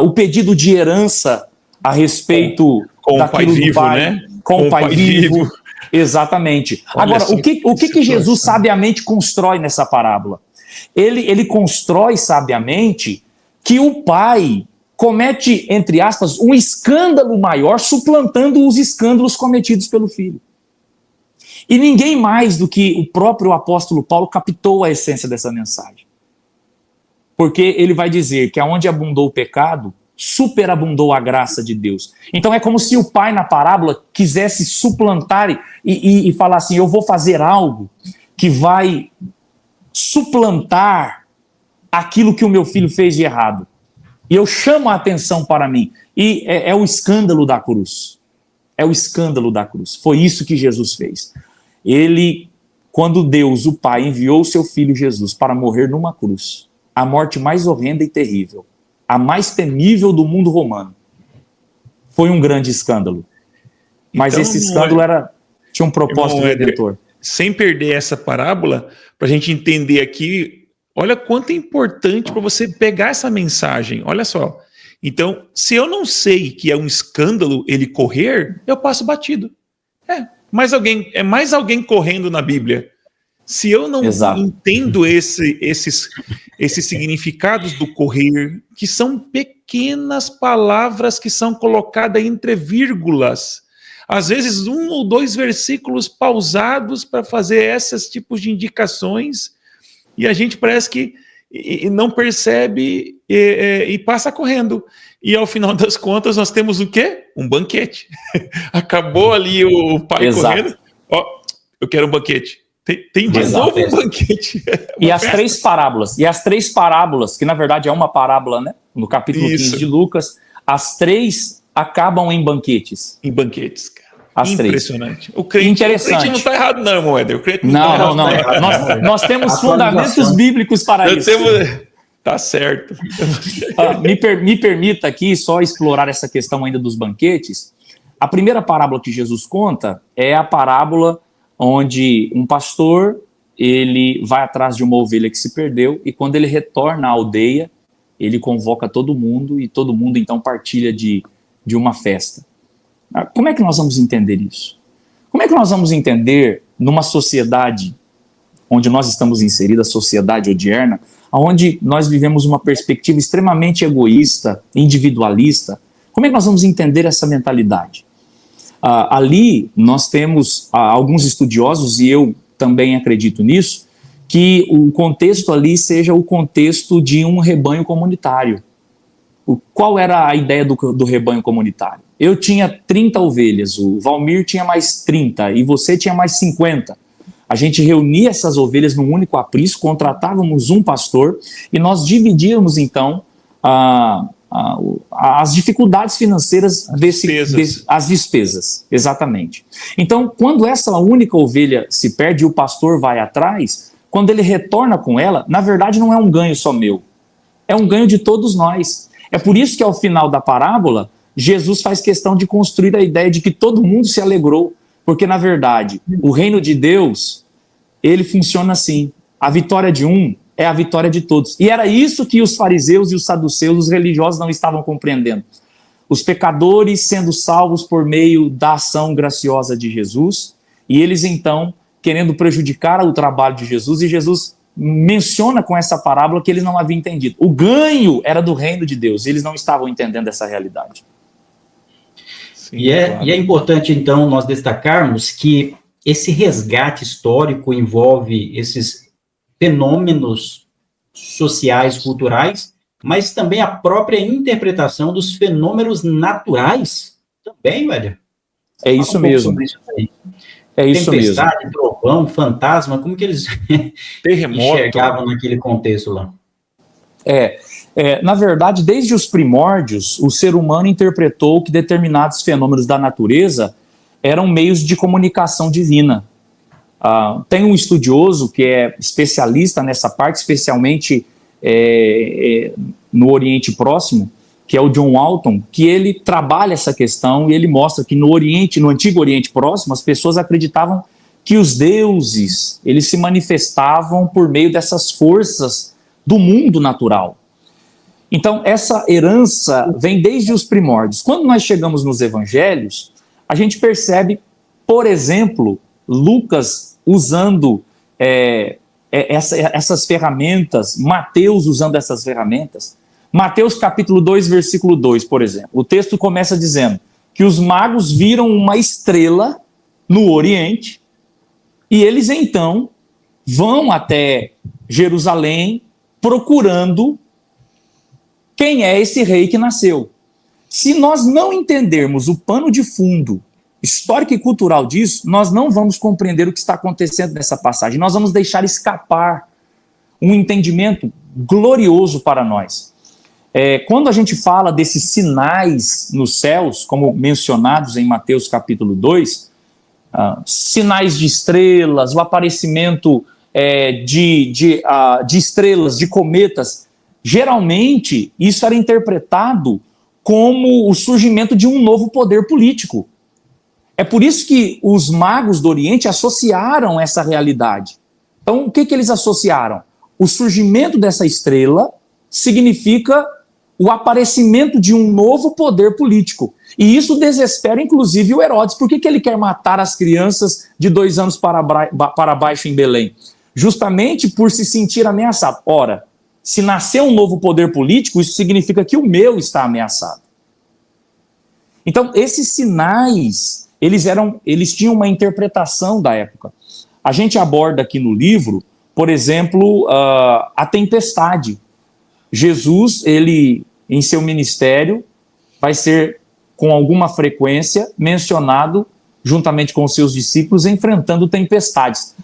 o pedido de herança a respeito com o pai vivo, né? Com o pai vivo. Exatamente. Olha. Agora, o que Jesus sabiamente constrói nessa parábola? Ele constrói sabiamente que o pai comete, entre aspas, um escândalo maior, suplantando os escândalos cometidos pelo filho. E ninguém mais do que o próprio apóstolo Paulo captou a essência dessa mensagem. Porque ele vai dizer que aonde abundou o pecado, superabundou a graça de Deus. Então é como se o pai na parábola quisesse suplantar e falar assim, eu vou fazer algo que vai suplantar aquilo que o meu filho fez de errado. E eu chamo a atenção para mim. E é o escândalo da cruz. É o escândalo da cruz. Foi isso que Jesus fez. Ele, quando Deus, o Pai, enviou o seu filho Jesus para morrer numa cruz, a morte mais horrenda e terrível, a mais temível do mundo romano, foi um grande escândalo. Mas então, esse escândalo tinha um propósito redentor. Sem perder essa parábola, para a gente entender aqui, olha quanto é importante para você pegar essa mensagem. Olha só. Então, se eu não sei que é um escândalo ele correr, eu passo batido. É mais alguém correndo na Bíblia. Se eu não entendo esses significados do correr, que são pequenas palavras que são colocadas entre vírgulas, às vezes 1 ou 2 versículos pausados para fazer esses tipos de indicações, e a gente parece que não percebe e passa correndo. E ao final das contas nós temos o quê? Um banquete. Acabou ali o pai correndo. Ó, eu quero um banquete. Tem de novo um banquete. E as três parábolas, que na verdade é uma parábola, né? No capítulo 15 de Lucas, as três acabam em banquetes. Em banquetes, cara. As Impressionante. Três. O crente não está errado não, irmão Éder. O crente não. Nós temos fundamentos bíblicos para isso. Tá certo. Me permita aqui só explorar essa questão ainda dos banquetes. A primeira parábola que Jesus conta é a parábola onde um pastor, ele vai atrás de uma ovelha que se perdeu, e quando ele retorna à aldeia, ele convoca todo mundo, e todo mundo então partilha de uma festa. Como é que nós vamos entender isso? Como é que nós vamos entender numa sociedade onde nós estamos inseridos, a sociedade odierna, onde nós vivemos uma perspectiva extremamente egoísta, individualista? Como é que nós vamos entender essa mentalidade? Ali nós temos alguns estudiosos, e eu também acredito nisso, que o contexto ali seja o contexto de um rebanho comunitário. Qual era a ideia do rebanho comunitário? Eu tinha 30 ovelhas, o Valmir tinha mais 30 e você tinha mais 50. A gente reunia essas ovelhas num único aprisco, contratávamos um pastor e nós dividíamos então as dificuldades financeiras as despesas, exatamente. Então, quando essa única ovelha se perde e o pastor vai atrás, quando ele retorna com ela, na verdade não é um ganho só meu, é um ganho de todos nós. É por isso que ao final da parábola, Jesus faz questão de construir a ideia de que todo mundo se alegrou, porque na verdade, o reino de Deus, ele funciona assim, a vitória de um é a vitória de todos. E era isso que os fariseus e os saduceus, os religiosos, não estavam compreendendo. Os pecadores sendo salvos por meio da ação graciosa de Jesus, e eles então querendo prejudicar o trabalho de Jesus, e Jesus menciona com essa parábola que eles não haviam entendido. O ganho era do reino de Deus, e eles não estavam entendendo essa realidade. Sim, E claro. é importante, então, nós destacarmos que esse resgate histórico envolve esses fenômenos sociais, culturais, mas também a própria interpretação dos fenômenos naturais também, velho. É Fala isso um pouco mesmo. sobre isso aí. É isso mesmo. Tempestade, trovão, fantasma, como que eles Terremoto. enxergavam naquele contexto lá? Na verdade, desde os primórdios, o ser humano interpretou que determinados fenômenos da natureza eram meios de comunicação divina. Tem um estudioso que é especialista nessa parte, especialmente no Oriente Próximo, que é o John Walton, que ele trabalha essa questão e ele mostra que no Antigo Oriente Próximo, as pessoas acreditavam que os deuses, eles se manifestavam por meio dessas forças do mundo natural. Então, essa herança vem desde os primórdios. Quando nós chegamos nos evangelhos, a gente percebe, por exemplo, Lucas usando essas ferramentas, Mateus usando essas ferramentas. Mateus capítulo 2, versículo 2, por exemplo. O texto começa dizendo que os magos viram uma estrela no Oriente e eles então vão até Jerusalém procurando quem é esse rei que nasceu. Se nós não entendermos o pano de fundo histórico e cultural disso, nós não vamos compreender o que está acontecendo nessa passagem. Nós vamos deixar escapar um entendimento glorioso para nós. Quando a gente fala desses sinais nos céus, como mencionados em Mateus capítulo 2, sinais de estrelas, o aparecimento de estrelas, de cometas, geralmente isso era interpretado como o surgimento de um novo poder político. É por isso que os magos do Oriente associaram essa realidade. Então, o que eles associaram? O surgimento dessa estrela significa o aparecimento de um novo poder político. E isso desespera, inclusive, o Herodes. Por que ele quer matar as crianças de 2 anos para baixo em Belém? Justamente por se sentir ameaçado. Ora, se nascer um novo poder político, isso significa que o meu está ameaçado. Então, esses sinais, eles tinham uma interpretação da época. A gente aborda aqui no livro, por exemplo, a tempestade. Jesus, ele, em seu ministério, vai ser, com alguma frequência, mencionado, juntamente com os seus discípulos, enfrentando tempestades.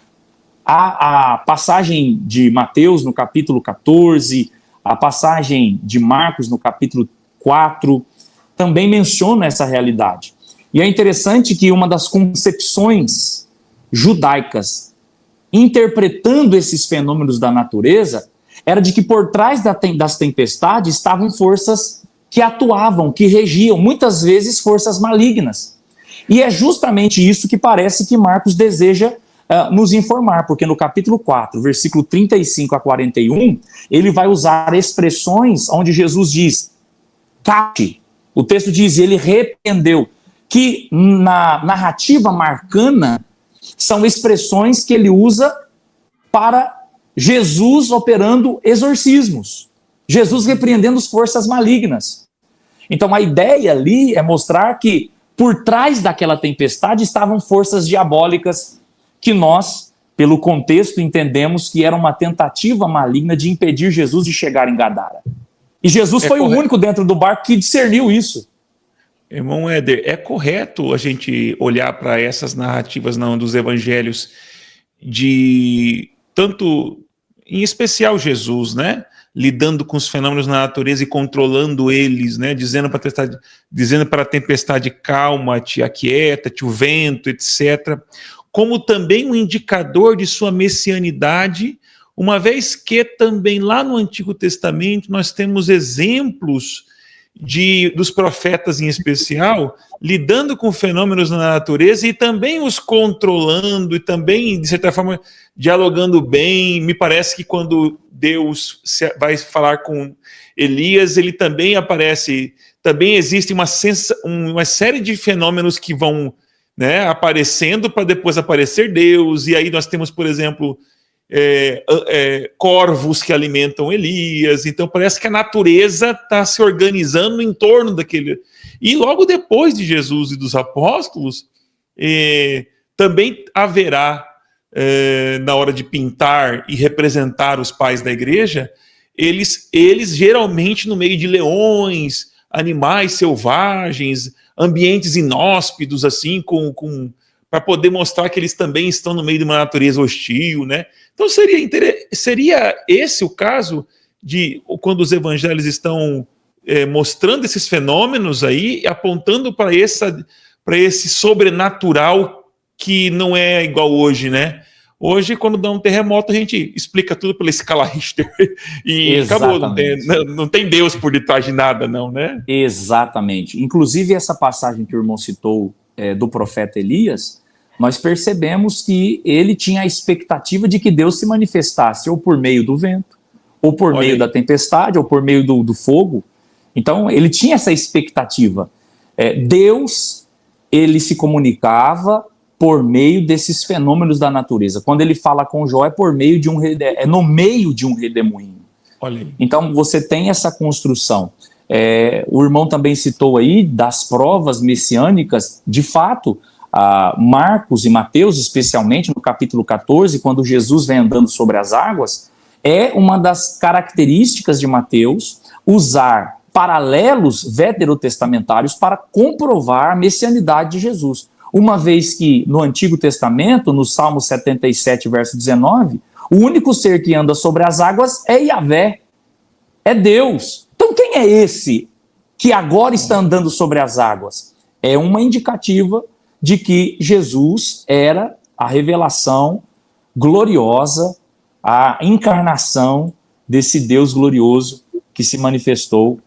A passagem de Mateus, no capítulo 14, a passagem de Marcos, no capítulo 4, também menciona essa realidade. E é interessante que uma das concepções judaicas, interpretando esses fenômenos da natureza, era de que por trás das tempestades estavam forças que atuavam, que regiam, muitas vezes forças malignas. E é justamente isso que parece que Marcos deseja nos informar, porque no capítulo 4, versículo 35 a 41, ele vai usar expressões onde Jesus diz, cate. O texto diz, ele repreendeu, que na narrativa marcana são expressões que ele usa para Jesus operando exorcismos, Jesus repreendendo as forças malignas. Então a ideia ali é mostrar que por trás daquela tempestade estavam forças diabólicas que nós, pelo contexto, entendemos que era uma tentativa maligna de impedir Jesus de chegar em Gadara. E Jesus foi o único dentro do barco que discerniu isso. Irmão Éder, é correto a gente olhar para essas narrativas dos evangelhos de tanto, em especial Jesus, né? Lidando com os fenômenos na natureza e controlando eles, né? Dizendo para a tempestade, calma-te, aquieta-te, o vento, etc. Como também um indicador de sua messianidade, uma vez que também lá no Antigo Testamento nós temos exemplos dos profetas em especial, lidando com fenômenos na natureza e também os controlando e também, de certa forma, dialogando bem. Me parece que quando Deus vai falar com Elias, ele também aparece, também existe uma série de fenômenos que vão, né, aparecendo para depois aparecer Deus. E aí nós temos, por exemplo, corvos que alimentam Elias. Então parece que a natureza está se organizando em torno daquele. E logo depois de Jesus e dos apóstolos, também haverá, na hora de pintar e representar os pais da igreja, eles geralmente no meio de leões, animais selvagens, ambientes inóspitos, assim, para poder mostrar que eles também estão no meio de uma natureza hostil, né? Então seria esse o caso de quando os evangelhos estão mostrando esses fenômenos aí, apontando para esse sobrenatural que não é igual hoje, né? Hoje, quando dá um terremoto, a gente explica tudo pela escala Richter e Exatamente. acabou, não tem Deus por detrás de nada, não, né? Exatamente. Inclusive, essa passagem que o irmão citou do profeta Elias, nós percebemos que ele tinha a expectativa de que Deus se manifestasse ou por meio do vento, ou por meio da tempestade, ou por meio do fogo. Então, ele tinha essa expectativa. Deus, ele se comunicava por meio desses fenômenos da natureza. Quando ele fala com Jó, no meio de um redemoinho. Olha aí. Então, você tem essa construção. O irmão também citou aí das provas messiânicas. De fato, Marcos e Mateus, especialmente no capítulo 14, quando Jesus vem andando sobre as águas, é uma das características de Mateus usar paralelos veterotestamentários para comprovar a messianidade de Jesus. Uma vez que no Antigo Testamento, no Salmo 77, verso 19, o único ser que anda sobre as águas é Yahvé, é Deus. Então quem é esse que agora está andando sobre as águas? É uma indicativa de que Jesus era a revelação gloriosa, a encarnação desse Deus glorioso que se manifestou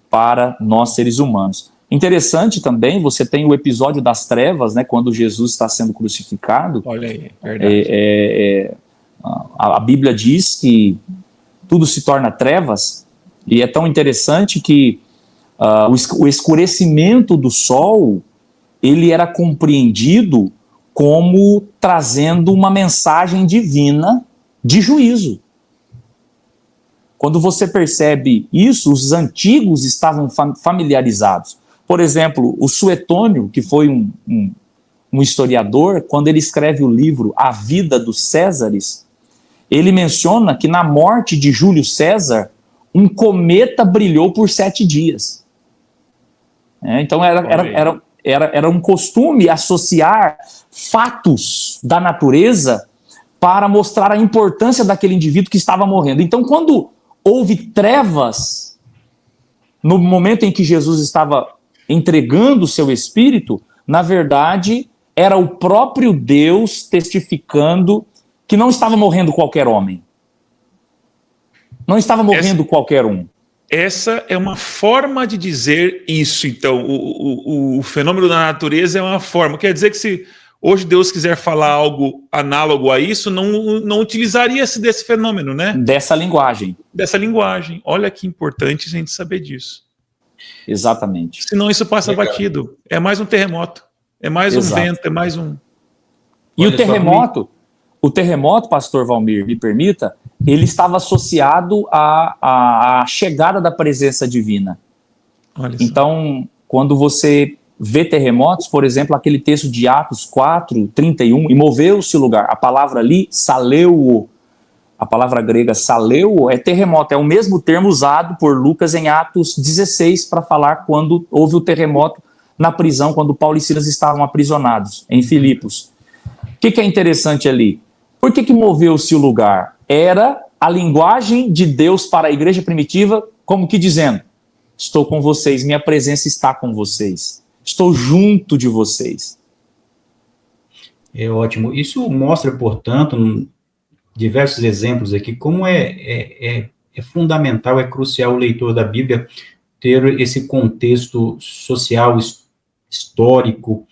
para nós seres humanos. Interessante também, você tem o episódio das trevas, né, quando Jesus está sendo crucificado. Olha aí, verdade. A Bíblia diz que tudo se torna trevas, e é tão interessante que o escurecimento do sol, ele era compreendido como trazendo uma mensagem divina de juízo. Quando você percebe isso, os antigos estavam familiarizados. Por exemplo, o Suetônio, que foi um historiador, quando ele escreve o livro A Vida dos Césares, ele menciona que na morte de Júlio César, um cometa brilhou por 7 dias. Então era um costume associar fatos da natureza para mostrar a importância daquele indivíduo que estava morrendo. Então, quando houve trevas, no momento em que Jesus estava entregando o seu espírito, na verdade, era o próprio Deus testificando que não estava morrendo qualquer homem. Não estava morrendo qualquer um. Essa é uma forma de dizer isso, então. O fenômeno da natureza é uma forma. Quer dizer que se hoje Deus quiser falar algo análogo a isso, não utilizaria-se desse fenômeno, né? Dessa linguagem. Dessa linguagem. Olha que importante a gente saber disso. Exatamente. Senão isso passa batido. É mais um terremoto. É mais um vento, é mais um... E o terremoto, pastor Valmir, me permita, ele estava associado à chegada da presença divina. Então, quando você vê terremotos, por exemplo, aquele texto de Atos 4, 31, e moveu-se o lugar. A palavra ali, saleu, a palavra grega saleu, é terremoto, é o mesmo termo usado por Lucas em Atos 16 para falar quando houve o terremoto na prisão, quando Paulo e Silas estavam aprisionados em Filipos. O que é interessante ali? Por que moveu-se o lugar? Era a linguagem de Deus para a igreja primitiva, como que dizendo, estou com vocês, minha presença está com vocês, estou junto de vocês. É ótimo. Isso mostra, portanto, diversos exemplos aqui, como é fundamental, é crucial o leitor da Bíblia ter esse contexto social, histórico,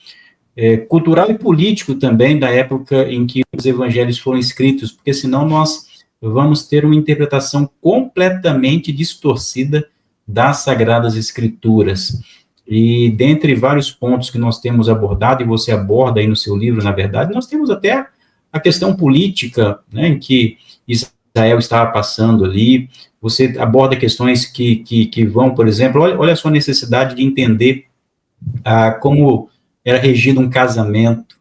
cultural e político também da época em que os evangelhos foram escritos, porque senão nós vamos ter uma interpretação completamente distorcida das Sagradas Escrituras. E dentre vários pontos que nós temos abordado, e você aborda aí no seu livro, na verdade, nós temos até a questão política, né, em que Israel estava passando ali, você aborda questões que vão, por exemplo, olha a sua necessidade de entender como era regido um casamento,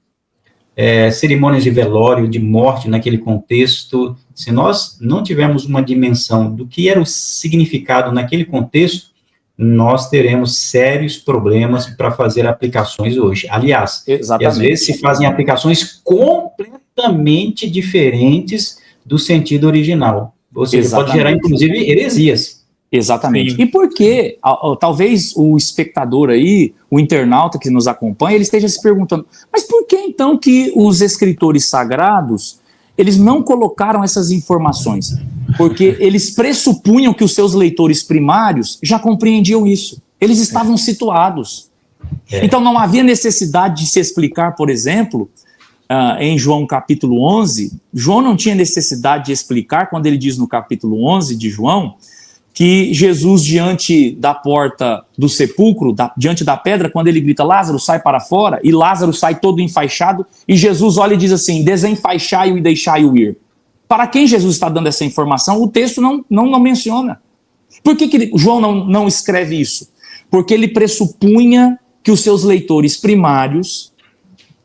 cerimônias de velório, de morte naquele contexto. Se nós não tivermos uma dimensão do que era o significado naquele contexto, nós teremos sérios problemas para fazer aplicações hoje. Aliás, e às vezes se fazem aplicações completamente diferentes do sentido original. Ou seja, pode gerar, inclusive, heresias. Exatamente. Sim. E por que, talvez o espectador aí, o internauta que nos acompanha, ele esteja se perguntando, mas por que então que os escritores sagrados, eles não colocaram essas informações? Porque eles pressupunham que os seus leitores primários já compreendiam isso. Eles estavam situados. Então não havia necessidade de se explicar, por exemplo, em João capítulo 11, João não tinha necessidade de explicar, quando ele diz no capítulo 11 de João, que Jesus, diante da porta do sepulcro, diante da pedra, quando ele grita, Lázaro, sai para fora, e Lázaro sai todo enfaixado, e Jesus olha e diz assim, desenfaixai-o e deixai-o ir. Para quem Jesus está dando essa informação, o texto não menciona. Por que João não escreve isso? Porque ele pressupunha que os seus leitores primários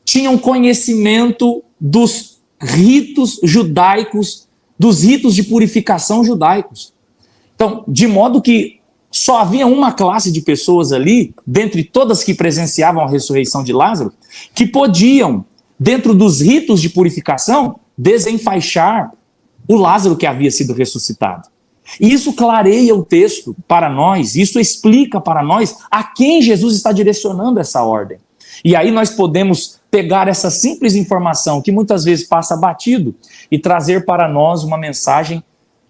tinham conhecimento dos ritos judaicos, dos ritos de purificação judaicos. Então, de modo que só havia uma classe de pessoas ali, dentre todas que presenciavam a ressurreição de Lázaro, que podiam, dentro dos ritos de purificação, desenfaixar o Lázaro que havia sido ressuscitado. E isso clareia o texto para nós, isso explica para nós a quem Jesus está direcionando essa ordem. E aí nós podemos pegar essa simples informação que muitas vezes passa batido e trazer para nós uma mensagem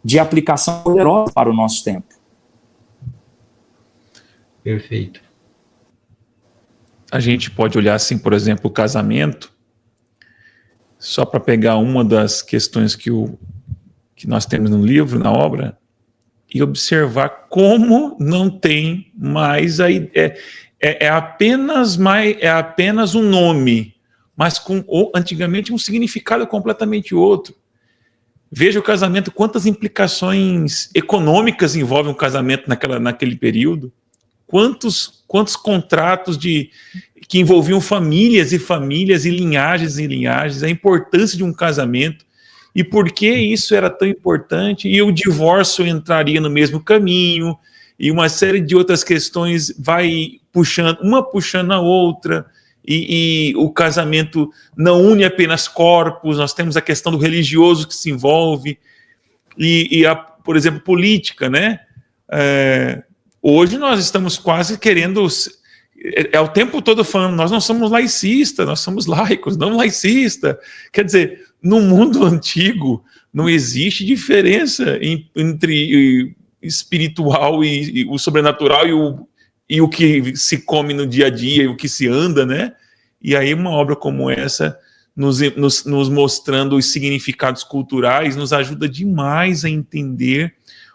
de aplicação poderosa para o nosso tempo. Perfeito. A gente pode olhar assim, por exemplo, o casamento, só para pegar uma das questões que nós temos no livro, na obra, e observar como não tem mais é apenas um nome, mas antigamente um significado completamente outro. Veja o casamento, quantas implicações econômicas envolve um casamento naquele período, quantos contratos que envolviam famílias e famílias e linhagens, a importância de um casamento, e por que isso era tão importante, e o divórcio entraria no mesmo caminho, e uma série de outras questões vai puxando a outra, e o casamento não une apenas corpos, nós temos a questão do religioso que se envolve, por exemplo, política, né? Hoje nós estamos quase querendo, o tempo todo falando, nós não somos laicistas, nós somos laicos, não laicista. Quer dizer, no mundo antigo não existe diferença entre espiritual e o sobrenatural e o que se come no dia a dia e o que se anda, né? E aí uma obra como essa, nos mostrando os significados culturais, nos ajuda demais a entender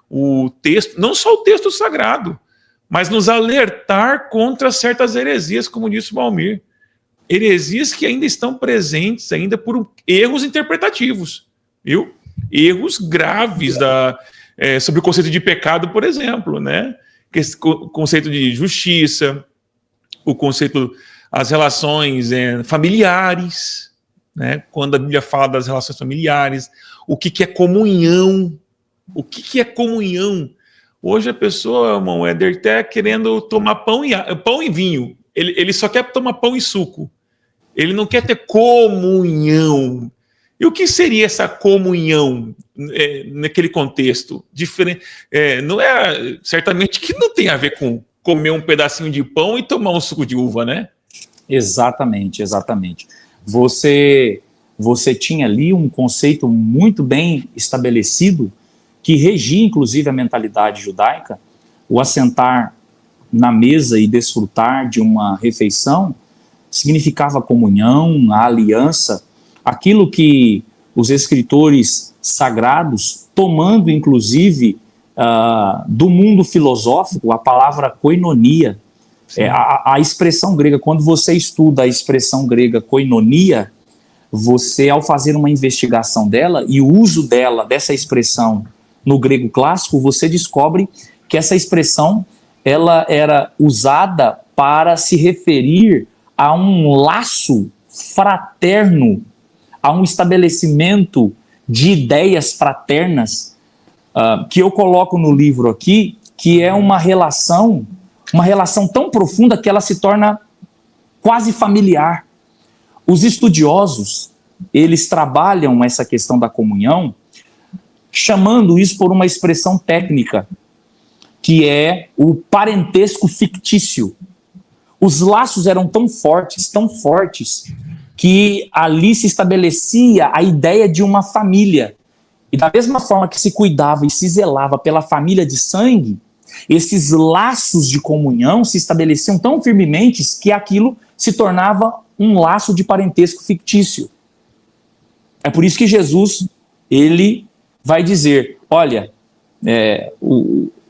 o texto, não só o texto sagrado, mas nos alertar contra certas heresias, como disse o Valmir. Heresias que ainda estão presentes, ainda por erros interpretativos, viu? Erros graves sobre o conceito de pecado, por exemplo, né? O conceito de justiça, o conceito, as relações familiares, né? Quando a Bíblia fala das relações familiares, o que é comunhão, o que é comunhão? Hoje a pessoa, irmão Éder, está querendo tomar pão e vinho, ele só quer tomar pão e suco, ele não quer ter comunhão. E o que seria essa comunhão naquele contexto? Não certamente que não tem a ver com comer um pedacinho de pão e tomar um suco de uva, né? Exatamente. Você tinha ali um conceito muito bem estabelecido que regia, inclusive, a mentalidade judaica. O assentar na mesa e desfrutar de uma refeição significava comunhão, a aliança, aquilo que os escritores sagrados, tomando inclusive do mundo filosófico, a palavra koinonia, a expressão grega, quando você estuda a expressão grega koinonia, você, ao fazer uma investigação dela e o uso dela, dessa expressão no grego clássico, você descobre que essa expressão ela era usada para se referir a um laço fraterno, a um estabelecimento de ideias fraternas, que eu coloco no livro aqui, que é uma relação tão profunda que ela se torna quase familiar. Os estudiosos, eles trabalham essa questão da comunhão, chamando isso por uma expressão técnica, que é o parentesco fictício. Os laços eram tão fortes, que ali se estabelecia a ideia de uma família. E da mesma forma que se cuidava e se zelava pela família de sangue, esses laços de comunhão se estabeleciam tão firmemente que aquilo se tornava um laço de parentesco fictício. É por isso que Jesus, ele vai dizer, olha,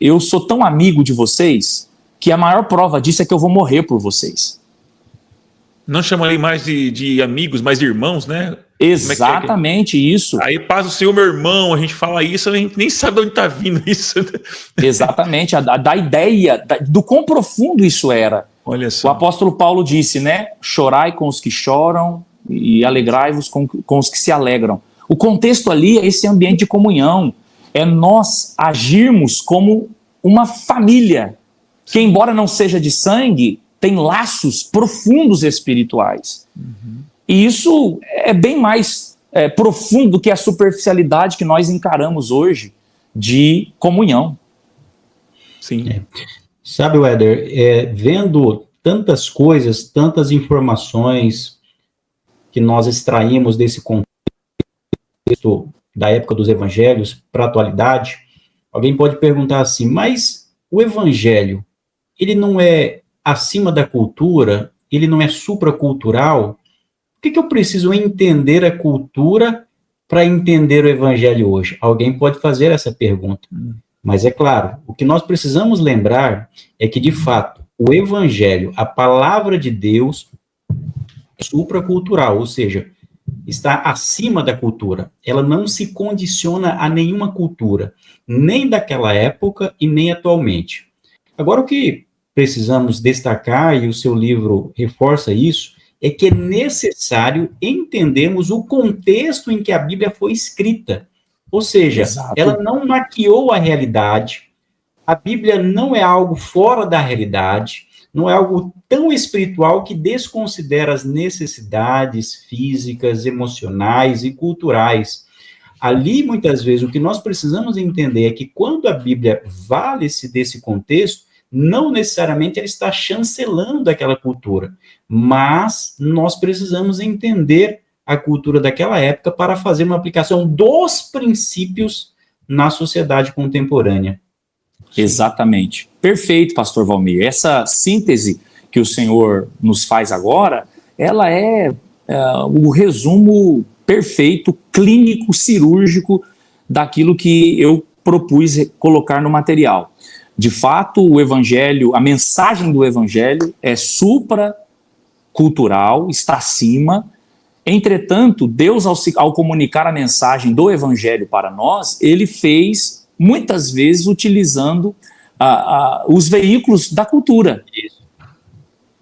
eu sou tão amigo de vocês que a maior prova disso é que eu vou morrer por vocês. Não chamarei mais de amigos, mas de irmãos, né? Exatamente isso. Aí passa o Senhor, meu irmão, a gente fala isso, a gente nem sabe de onde está vindo isso. Exatamente, da ideia, do quão profundo isso era. Olha só. O apóstolo Paulo disse, né? Chorai com os que choram e alegrai-vos com os que se alegram. O contexto ali é esse ambiente de comunhão, é nós agirmos como uma família, que embora não seja de sangue, tem laços profundos espirituais. Uhum. E isso é bem mais profundo do que a superficialidade que nós encaramos hoje de comunhão. Sim. Sabe, Weder, vendo tantas coisas, tantas informações que nós extraímos desse contexto da época dos evangelhos para a atualidade, alguém pode perguntar assim, mas o evangelho, ele não é acima da cultura? Ele não é supracultural? Por que eu preciso entender a cultura para entender o evangelho hoje? Alguém pode fazer essa pergunta. Mas é claro, o que nós precisamos lembrar é que, de fato, o evangelho, a palavra de Deus, é supracultural, ou seja, está acima da cultura. Ela não se condiciona a nenhuma cultura, nem daquela época e nem atualmente. Agora, o que precisamos destacar, e o seu livro reforça isso, é que é necessário entendermos o contexto em que a Bíblia foi escrita. Ou seja, Exato. Ela não maquiou a realidade, a Bíblia não é algo fora da realidade, não é algo tão espiritual que desconsidera as necessidades físicas, emocionais e culturais. Ali, muitas vezes, o que nós precisamos entender é que quando a Bíblia vale-se desse contexto, não necessariamente ela está chancelando aquela cultura, mas nós precisamos entender a cultura daquela época para fazer uma aplicação dos princípios na sociedade contemporânea. Exatamente. Perfeito, pastor Valmir. Essa síntese que o senhor nos faz agora, ela é o resumo perfeito, clínico, cirúrgico daquilo que eu propus colocar no material. De fato, o evangelho, a mensagem do evangelho é supracultural, está acima. Entretanto, Deus, ao comunicar a mensagem do evangelho para nós, ele fez, muitas vezes, utilizando os veículos da cultura. Isso.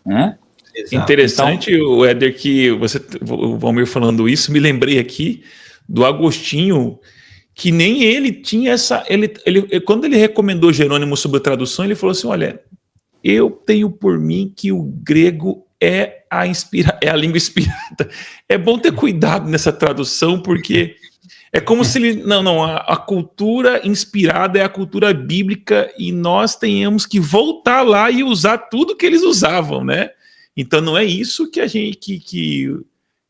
Né? Interessante, então, Éder, que o Valmir falando isso, me lembrei aqui do Agostinho, que nem ele tinha essa... quando ele recomendou Jerônimo sobre a tradução, ele falou assim, olha, eu tenho por mim que o grego é a língua inspirada. É bom ter cuidado nessa tradução, porque é como se ele... a cultura inspirada é a cultura bíblica e nós tenhamos que voltar lá e usar tudo que eles usavam, né? Então não é isso que a gente...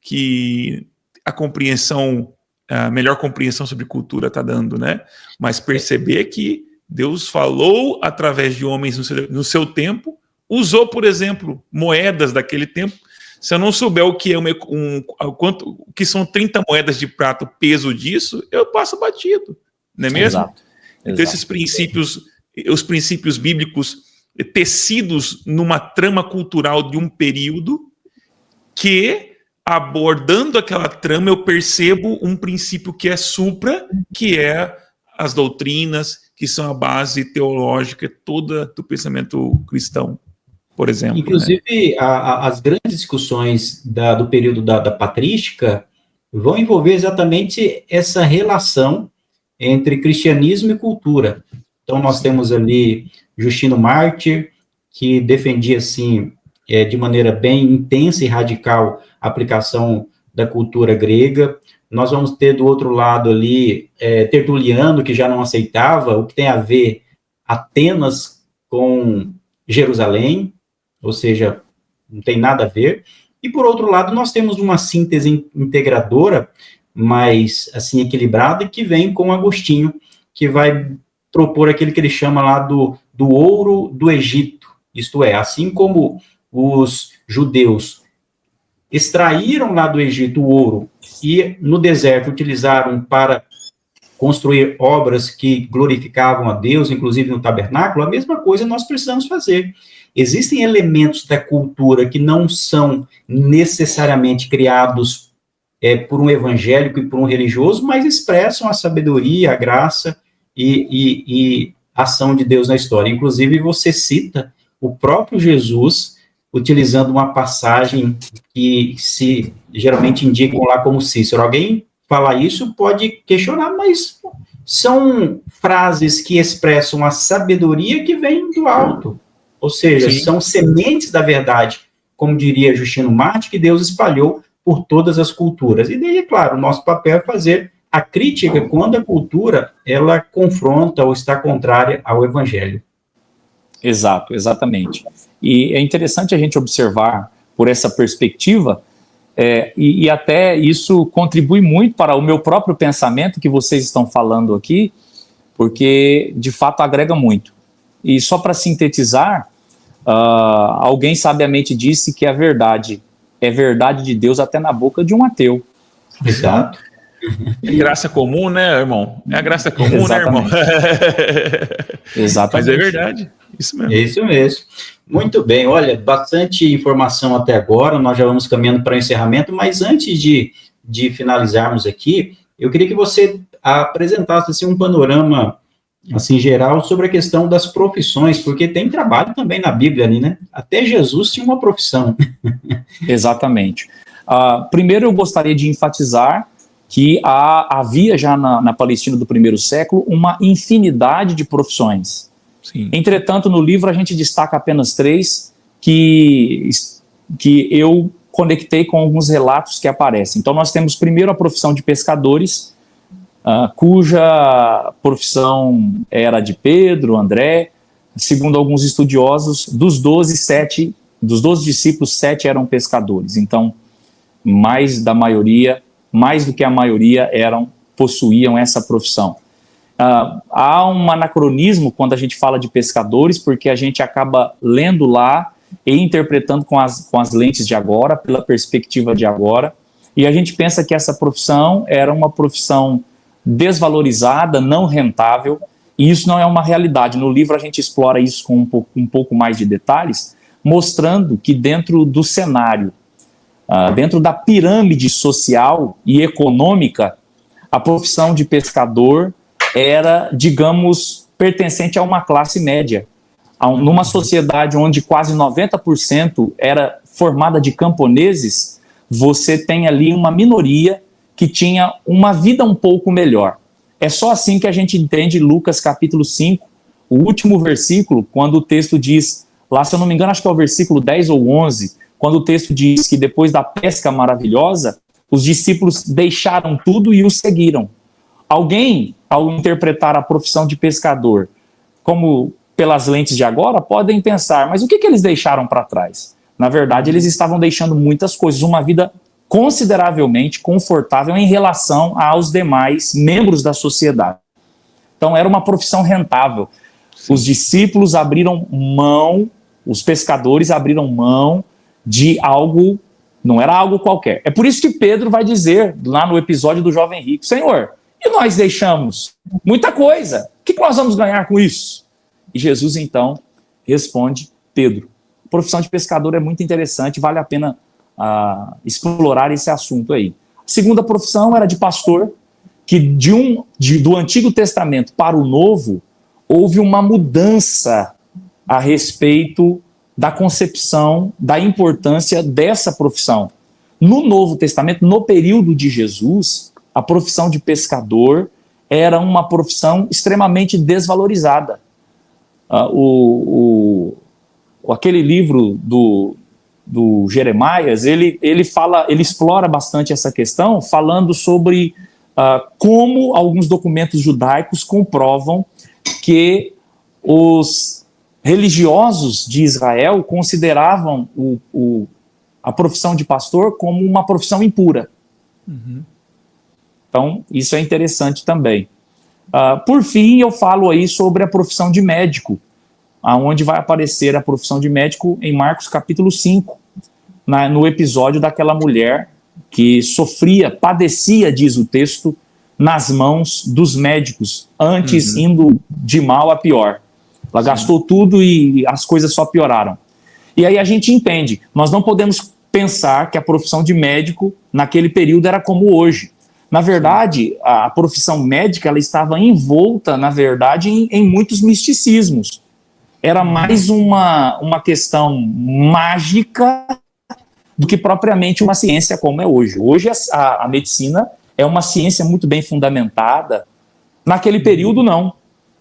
que a compreensão... a melhor compreensão sobre cultura está dando, né? Mas perceber que Deus falou através de homens no seu tempo, usou, por exemplo, moedas daquele tempo. Se eu não souber o que é o que são 30 moedas de prata, o peso disso, eu passo batido, não é mesmo? Exato. Então esses princípios, os princípios bíblicos tecidos numa trama cultural de um período que abordando aquela trama, eu percebo um princípio que é supra, que é as doutrinas, que são a base teológica toda do pensamento cristão, por exemplo. Inclusive, as grandes discussões do período da patrística vão envolver exatamente essa relação entre cristianismo e cultura. Então, nós temos ali Justino Mártir, que defendia, assim, de maneira bem intensa e radical a aplicação da cultura grega. Nós vamos ter do outro lado ali Tertuliano, que já não aceitava o que tem a ver Atenas com Jerusalém, ou seja, não tem nada a ver. E, por outro lado, nós temos uma síntese integradora, mais, assim, equilibrada, que vem com Agostinho, que vai propor aquele que ele chama lá do ouro do Egito. Isto é, assim como os judeus extraíram lá do Egito o ouro e no deserto utilizaram para construir obras que glorificavam a Deus, inclusive no tabernáculo, a mesma coisa nós precisamos fazer. Existem elementos da cultura que não são necessariamente criados por um evangélico e por um religioso, mas expressam a sabedoria, a graça e a ação de Deus na história. Inclusive, você cita o próprio Jesus utilizando uma passagem que se geralmente indicam lá como Cícero. Alguém falar isso pode questionar, mas são frases que expressam a sabedoria que vem do alto. Ou seja, Sim. São sementes da verdade, como diria Justino Mártir, que Deus espalhou por todas as culturas. E daí, é claro, o nosso papel é fazer a crítica quando a cultura, ela confronta ou está contrária ao evangelho. Exato, exatamente. E é interessante a gente observar por essa perspectiva, e até isso contribui muito para o meu próprio pensamento que vocês estão falando aqui, porque de fato agrega muito. E só para sintetizar, alguém sabiamente disse que a verdade é verdade de Deus até na boca de um ateu. Exato. É graça comum, né, irmão? É a graça comum, Exatamente. né, irmão? Exatamente. Mas é verdade, isso mesmo. É isso mesmo. Muito bem, olha, bastante informação até agora, nós já vamos caminhando para o encerramento, mas antes de finalizarmos aqui, eu queria que você apresentasse assim, um panorama assim, geral sobre a questão das profissões, porque tem trabalho também na Bíblia ali, né? Até Jesus tinha uma profissão. Exatamente. Primeiro eu gostaria de enfatizar que havia já na Palestina do primeiro século uma infinidade de profissões. Sim. Entretanto, no livro a gente destaca apenas 3 que eu conectei com alguns relatos que aparecem. Então nós temos primeiro a profissão de pescadores, cuja profissão era de Pedro, André. Segundo alguns estudiosos, dos 12 discípulos, 7 eram pescadores. Então, mais do que a maioria possuíam essa profissão. Há um anacronismo quando a gente fala de pescadores, porque a gente acaba lendo lá e interpretando com as lentes de agora, pela perspectiva de agora, e a gente pensa que essa profissão era uma profissão desvalorizada, não rentável, e isso não é uma realidade. No livro a gente explora isso com um pouco mais de detalhes, mostrando que dentro do cenário, dentro da pirâmide social e econômica, a profissão de pescador era, digamos, pertencente a uma classe média. Numa sociedade onde quase 90% era formada de camponeses, você tem ali uma minoria que tinha uma vida um pouco melhor. É só assim que a gente entende Lucas capítulo 5, o último versículo, quando o texto diz, lá se eu não me engano acho que é o versículo 10 ou 11, quando o texto diz que depois da pesca maravilhosa, os discípulos deixaram tudo e o seguiram. Alguém, ao interpretar a profissão de pescador como pelas lentes de agora, podem pensar, mas o que eles deixaram para trás? Na verdade, eles estavam deixando muitas coisas, uma vida consideravelmente confortável em relação aos demais membros da sociedade. Então, era uma profissão rentável. Sim. Os discípulos abriram mão, os pescadores abriram mão de algo, não era algo qualquer. É por isso que Pedro vai dizer, lá no episódio do Jovem Rico, Senhor, e nós deixamos muita coisa, o que nós vamos ganhar com isso? E Jesus, então, responde, Pedro, a profissão de pescador é muito interessante, vale a pena explorar esse assunto aí. A segunda profissão era de pastor, que do Antigo Testamento para o Novo, houve uma mudança a respeito da concepção, da importância dessa profissão. No Novo Testamento, no período de Jesus, a profissão de pescador era uma profissão extremamente desvalorizada. Aquele livro do Jeremias, ele explora bastante essa questão, falando sobre como alguns documentos judaicos comprovam que os religiosos de Israel consideravam a profissão de pastor como uma profissão impura. Uhum. Então, isso é interessante também. Por fim, eu falo aí sobre a profissão de médico, onde vai aparecer a profissão de médico em Marcos capítulo 5, no episódio daquela mulher que padecia, diz o texto, nas mãos dos médicos, antes indo de mal a pior. Ela gastou tudo e as coisas só pioraram. E aí a gente entende, nós não podemos pensar que a profissão de médico naquele período era como hoje. Na verdade, a profissão médica ela estava envolta, na verdade, em muitos misticismos. Era mais uma questão mágica do que propriamente uma ciência como é hoje. Hoje a medicina é uma ciência muito bem fundamentada. Naquele período, não.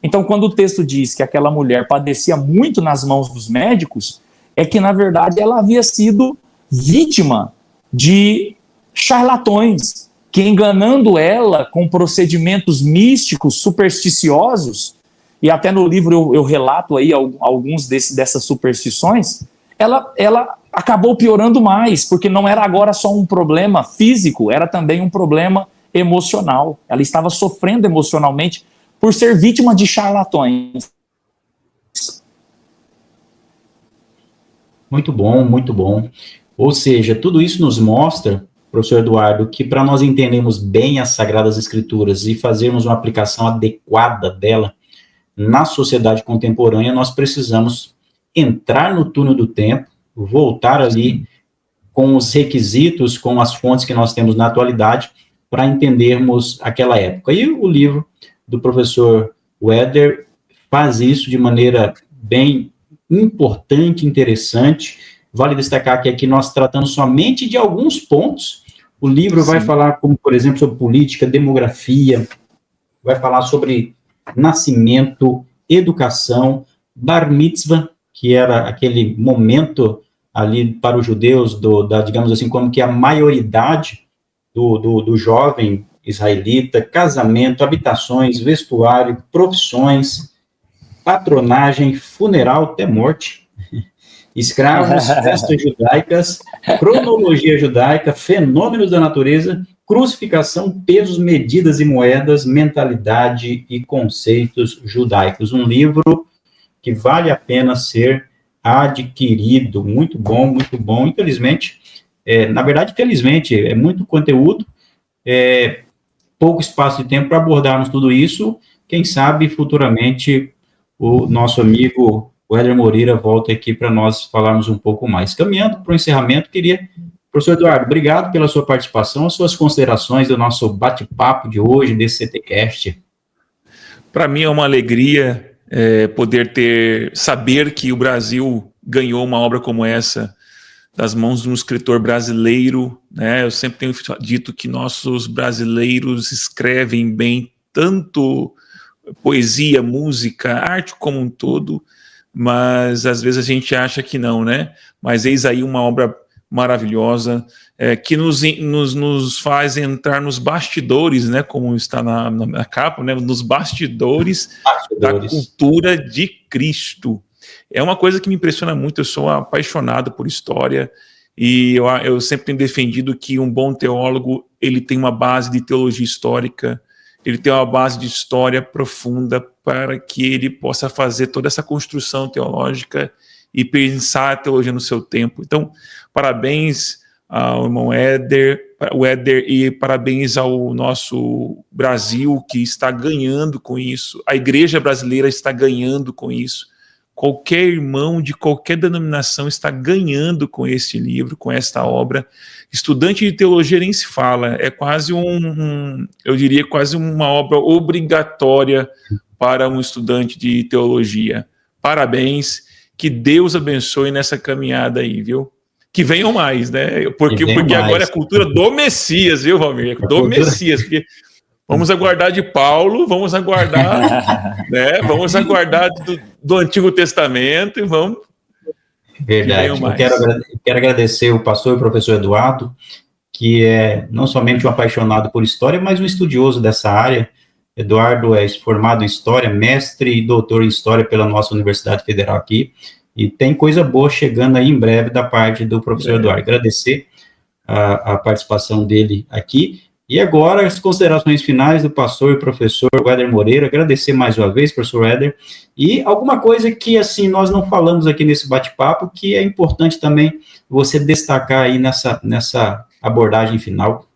Então, quando o texto diz que aquela mulher padecia muito nas mãos dos médicos, é que, na verdade, ela havia sido vítima de charlatões, que enganando ela com procedimentos místicos, supersticiosos, e até no livro eu relato aí alguns dessas superstições, ela acabou piorando mais, porque não era agora só um problema físico, era também um problema emocional. Ela estava sofrendo emocionalmente por ser vítima de charlatões. Muito bom, muito bom. Ou seja, tudo isso nos mostra, professor Eduardo, que para nós entendermos bem as Sagradas Escrituras e fazermos uma aplicação adequada dela na sociedade contemporânea, nós precisamos entrar no túnel do tempo, voltar ali com os requisitos, com as fontes que nós temos na atualidade, para entendermos aquela época. E o livro do professor Weder faz isso de maneira bem importante, interessante. Vale destacar que aqui nós tratamos somente de alguns pontos. O livro vai falar, como, por exemplo, sobre política, demografia, vai falar sobre nascimento, educação, bar mitzvah, que era aquele momento ali para os judeus, digamos assim, como que a maioridade do jovem israelita, casamento, habitações, vestuário, profissões, patronagem, funeral, até morte, escravos, festas judaicas, cronologia judaica, fenômenos da natureza, crucificação, pesos, medidas e moedas, mentalidade e conceitos judaicos. Um livro que vale a pena ser adquirido. Muito bom, muito bom. Infelizmente, na verdade, felizmente, é muito conteúdo, pouco espaço de tempo para abordarmos tudo isso. Quem sabe, futuramente, o nosso amigo Weder Moreira volta aqui para nós falarmos um pouco mais. Caminhando para o encerramento, professor Eduardo, obrigado pela sua participação, as suas considerações do nosso bate-papo de hoje, desse CTcast. Para mim é uma alegria saber que o Brasil ganhou uma obra como essa das mãos de um escritor brasileiro, né? Eu sempre tenho dito que nossos brasileiros escrevem bem, tanto poesia, música, arte como um todo, mas às vezes a gente acha que não, né? Mas eis aí uma obra maravilhosa, que nos faz entrar nos bastidores, né, como está na capa, né, nos bastidores da cultura de Cristo. É uma coisa que me impressiona muito. Eu sou apaixonado por história e eu sempre tenho defendido que um bom teólogo, ele tem uma base de teologia histórica, ele tem uma base de história profunda para que ele possa fazer toda essa construção teológica e pensar a teologia no seu tempo. Então, parabéns ao irmão Weder, e parabéns ao nosso Brasil, que está ganhando com isso. A igreja brasileira está ganhando com isso, qualquer irmão de qualquer denominação está ganhando com esse livro, com esta obra. Estudante de teologia nem se fala, é quase eu diria quase uma obra obrigatória para um estudante de teologia. Parabéns, que Deus abençoe nessa caminhada aí, viu? Que venham mais, né? Porque mais. Agora é a cultura do Messias, viu, Valmir? Messias, porque vamos aguardar de Paulo, vamos aguardar, né? Vamos aguardar do Antigo Testamento e vamos. Verdade. Eu quero agradecer o pastor e o professor Eduardo, que é não somente um apaixonado por história, mas um estudioso dessa área. Eduardo é formado em História, mestre e doutor em História pela nossa Universidade Federal aqui, e tem coisa boa chegando aí em breve da parte do professor Eduardo. Agradecer a participação dele aqui. E agora, as considerações finais do pastor e professor Weder Moreira. Agradecer mais uma vez, professor Weder. E alguma coisa que, assim, nós não falamos aqui nesse bate-papo, que é importante também você destacar aí nessa abordagem final.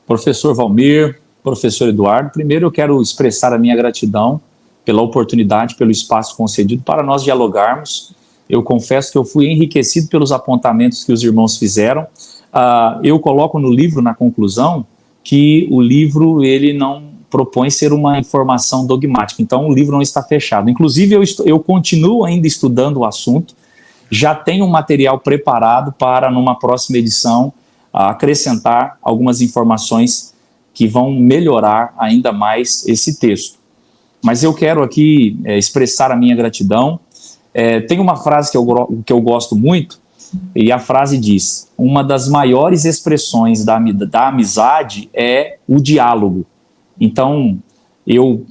Professor Valmir, professor Eduardo, primeiro eu quero expressar a minha gratidão pela oportunidade, pelo espaço concedido para nós dialogarmos. Eu confesso que eu fui enriquecido pelos apontamentos que os irmãos fizeram. Eu coloco no livro, na conclusão, que o livro ele não propõe ser uma informação dogmática, então o livro não está fechado. Inclusive, eu continuo ainda estudando o assunto, já tenho um material preparado para, numa próxima edição, acrescentar algumas informações que vão melhorar ainda mais esse texto. Mas eu quero aqui expressar a minha gratidão. Tem uma frase que eu gosto muito, e a frase diz: uma das maiores expressões da amizade é o diálogo. Então, eu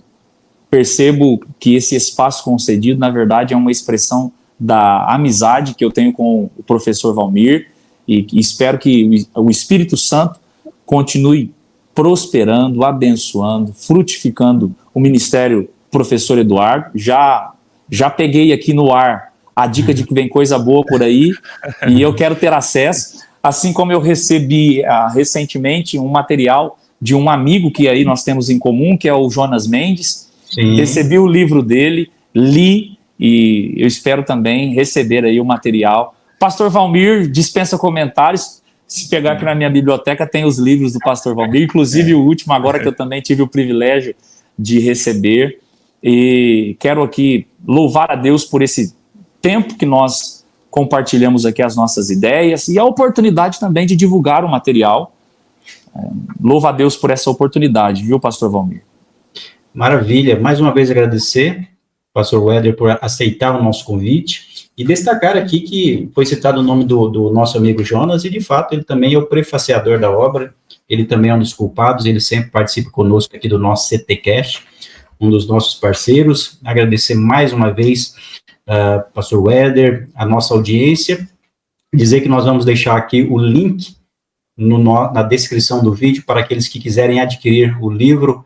percebo que esse espaço concedido, na verdade, é uma expressão da amizade que eu tenho com o professor Valmir, e espero que o Espírito Santo continue prosperando, abençoando, frutificando o ministério professor Eduardo. Já peguei aqui no ar a dica de que vem coisa boa por aí, e eu quero ter acesso, assim como eu recebi recentemente um material de um amigo que aí nós temos em comum, que é o Jonas Mendes. Sim. Recebi o livro dele, li, e eu espero também receber aí o material. Pastor Valmir dispensa comentários. Se pegar aqui na minha biblioteca, tem os livros do pastor Valmir, inclusive o último agora que eu também tive o privilégio de receber. E quero aqui louvar a Deus por esse tempo que nós compartilhamos aqui as nossas ideias e a oportunidade também de divulgar o material. Louvo a Deus por essa oportunidade, viu, pastor Valmir? Maravilha. Mais uma vez agradecer, pastor Weder, por aceitar o nosso convite. E destacar aqui que foi citado o nome do nosso amigo Jonas, e de fato ele também é o prefaciador da obra, ele também é um dos culpados, ele sempre participa conosco aqui do nosso CTcast, um dos nossos parceiros. Agradecer mais uma vez, pastor Weder, a nossa audiência, dizer que nós vamos deixar aqui o link na descrição do vídeo para aqueles que quiserem adquirir o livro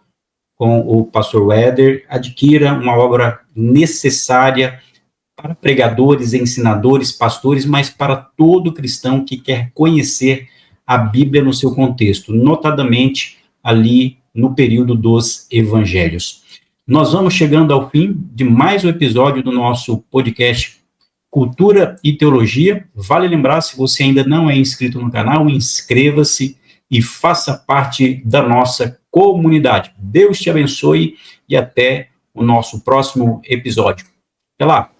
com o pastor Weder. Adquira uma obra necessária para pregadores, ensinadores, pastores, mas para todo cristão que quer conhecer a Bíblia no seu contexto, notadamente ali no período dos evangelhos. Nós vamos chegando ao fim de mais um episódio do nosso podcast Cultura e Teologia. Vale lembrar, se você ainda não é inscrito no canal, inscreva-se e faça parte da nossa comunidade. Deus te abençoe e até o nosso próximo episódio. Até lá!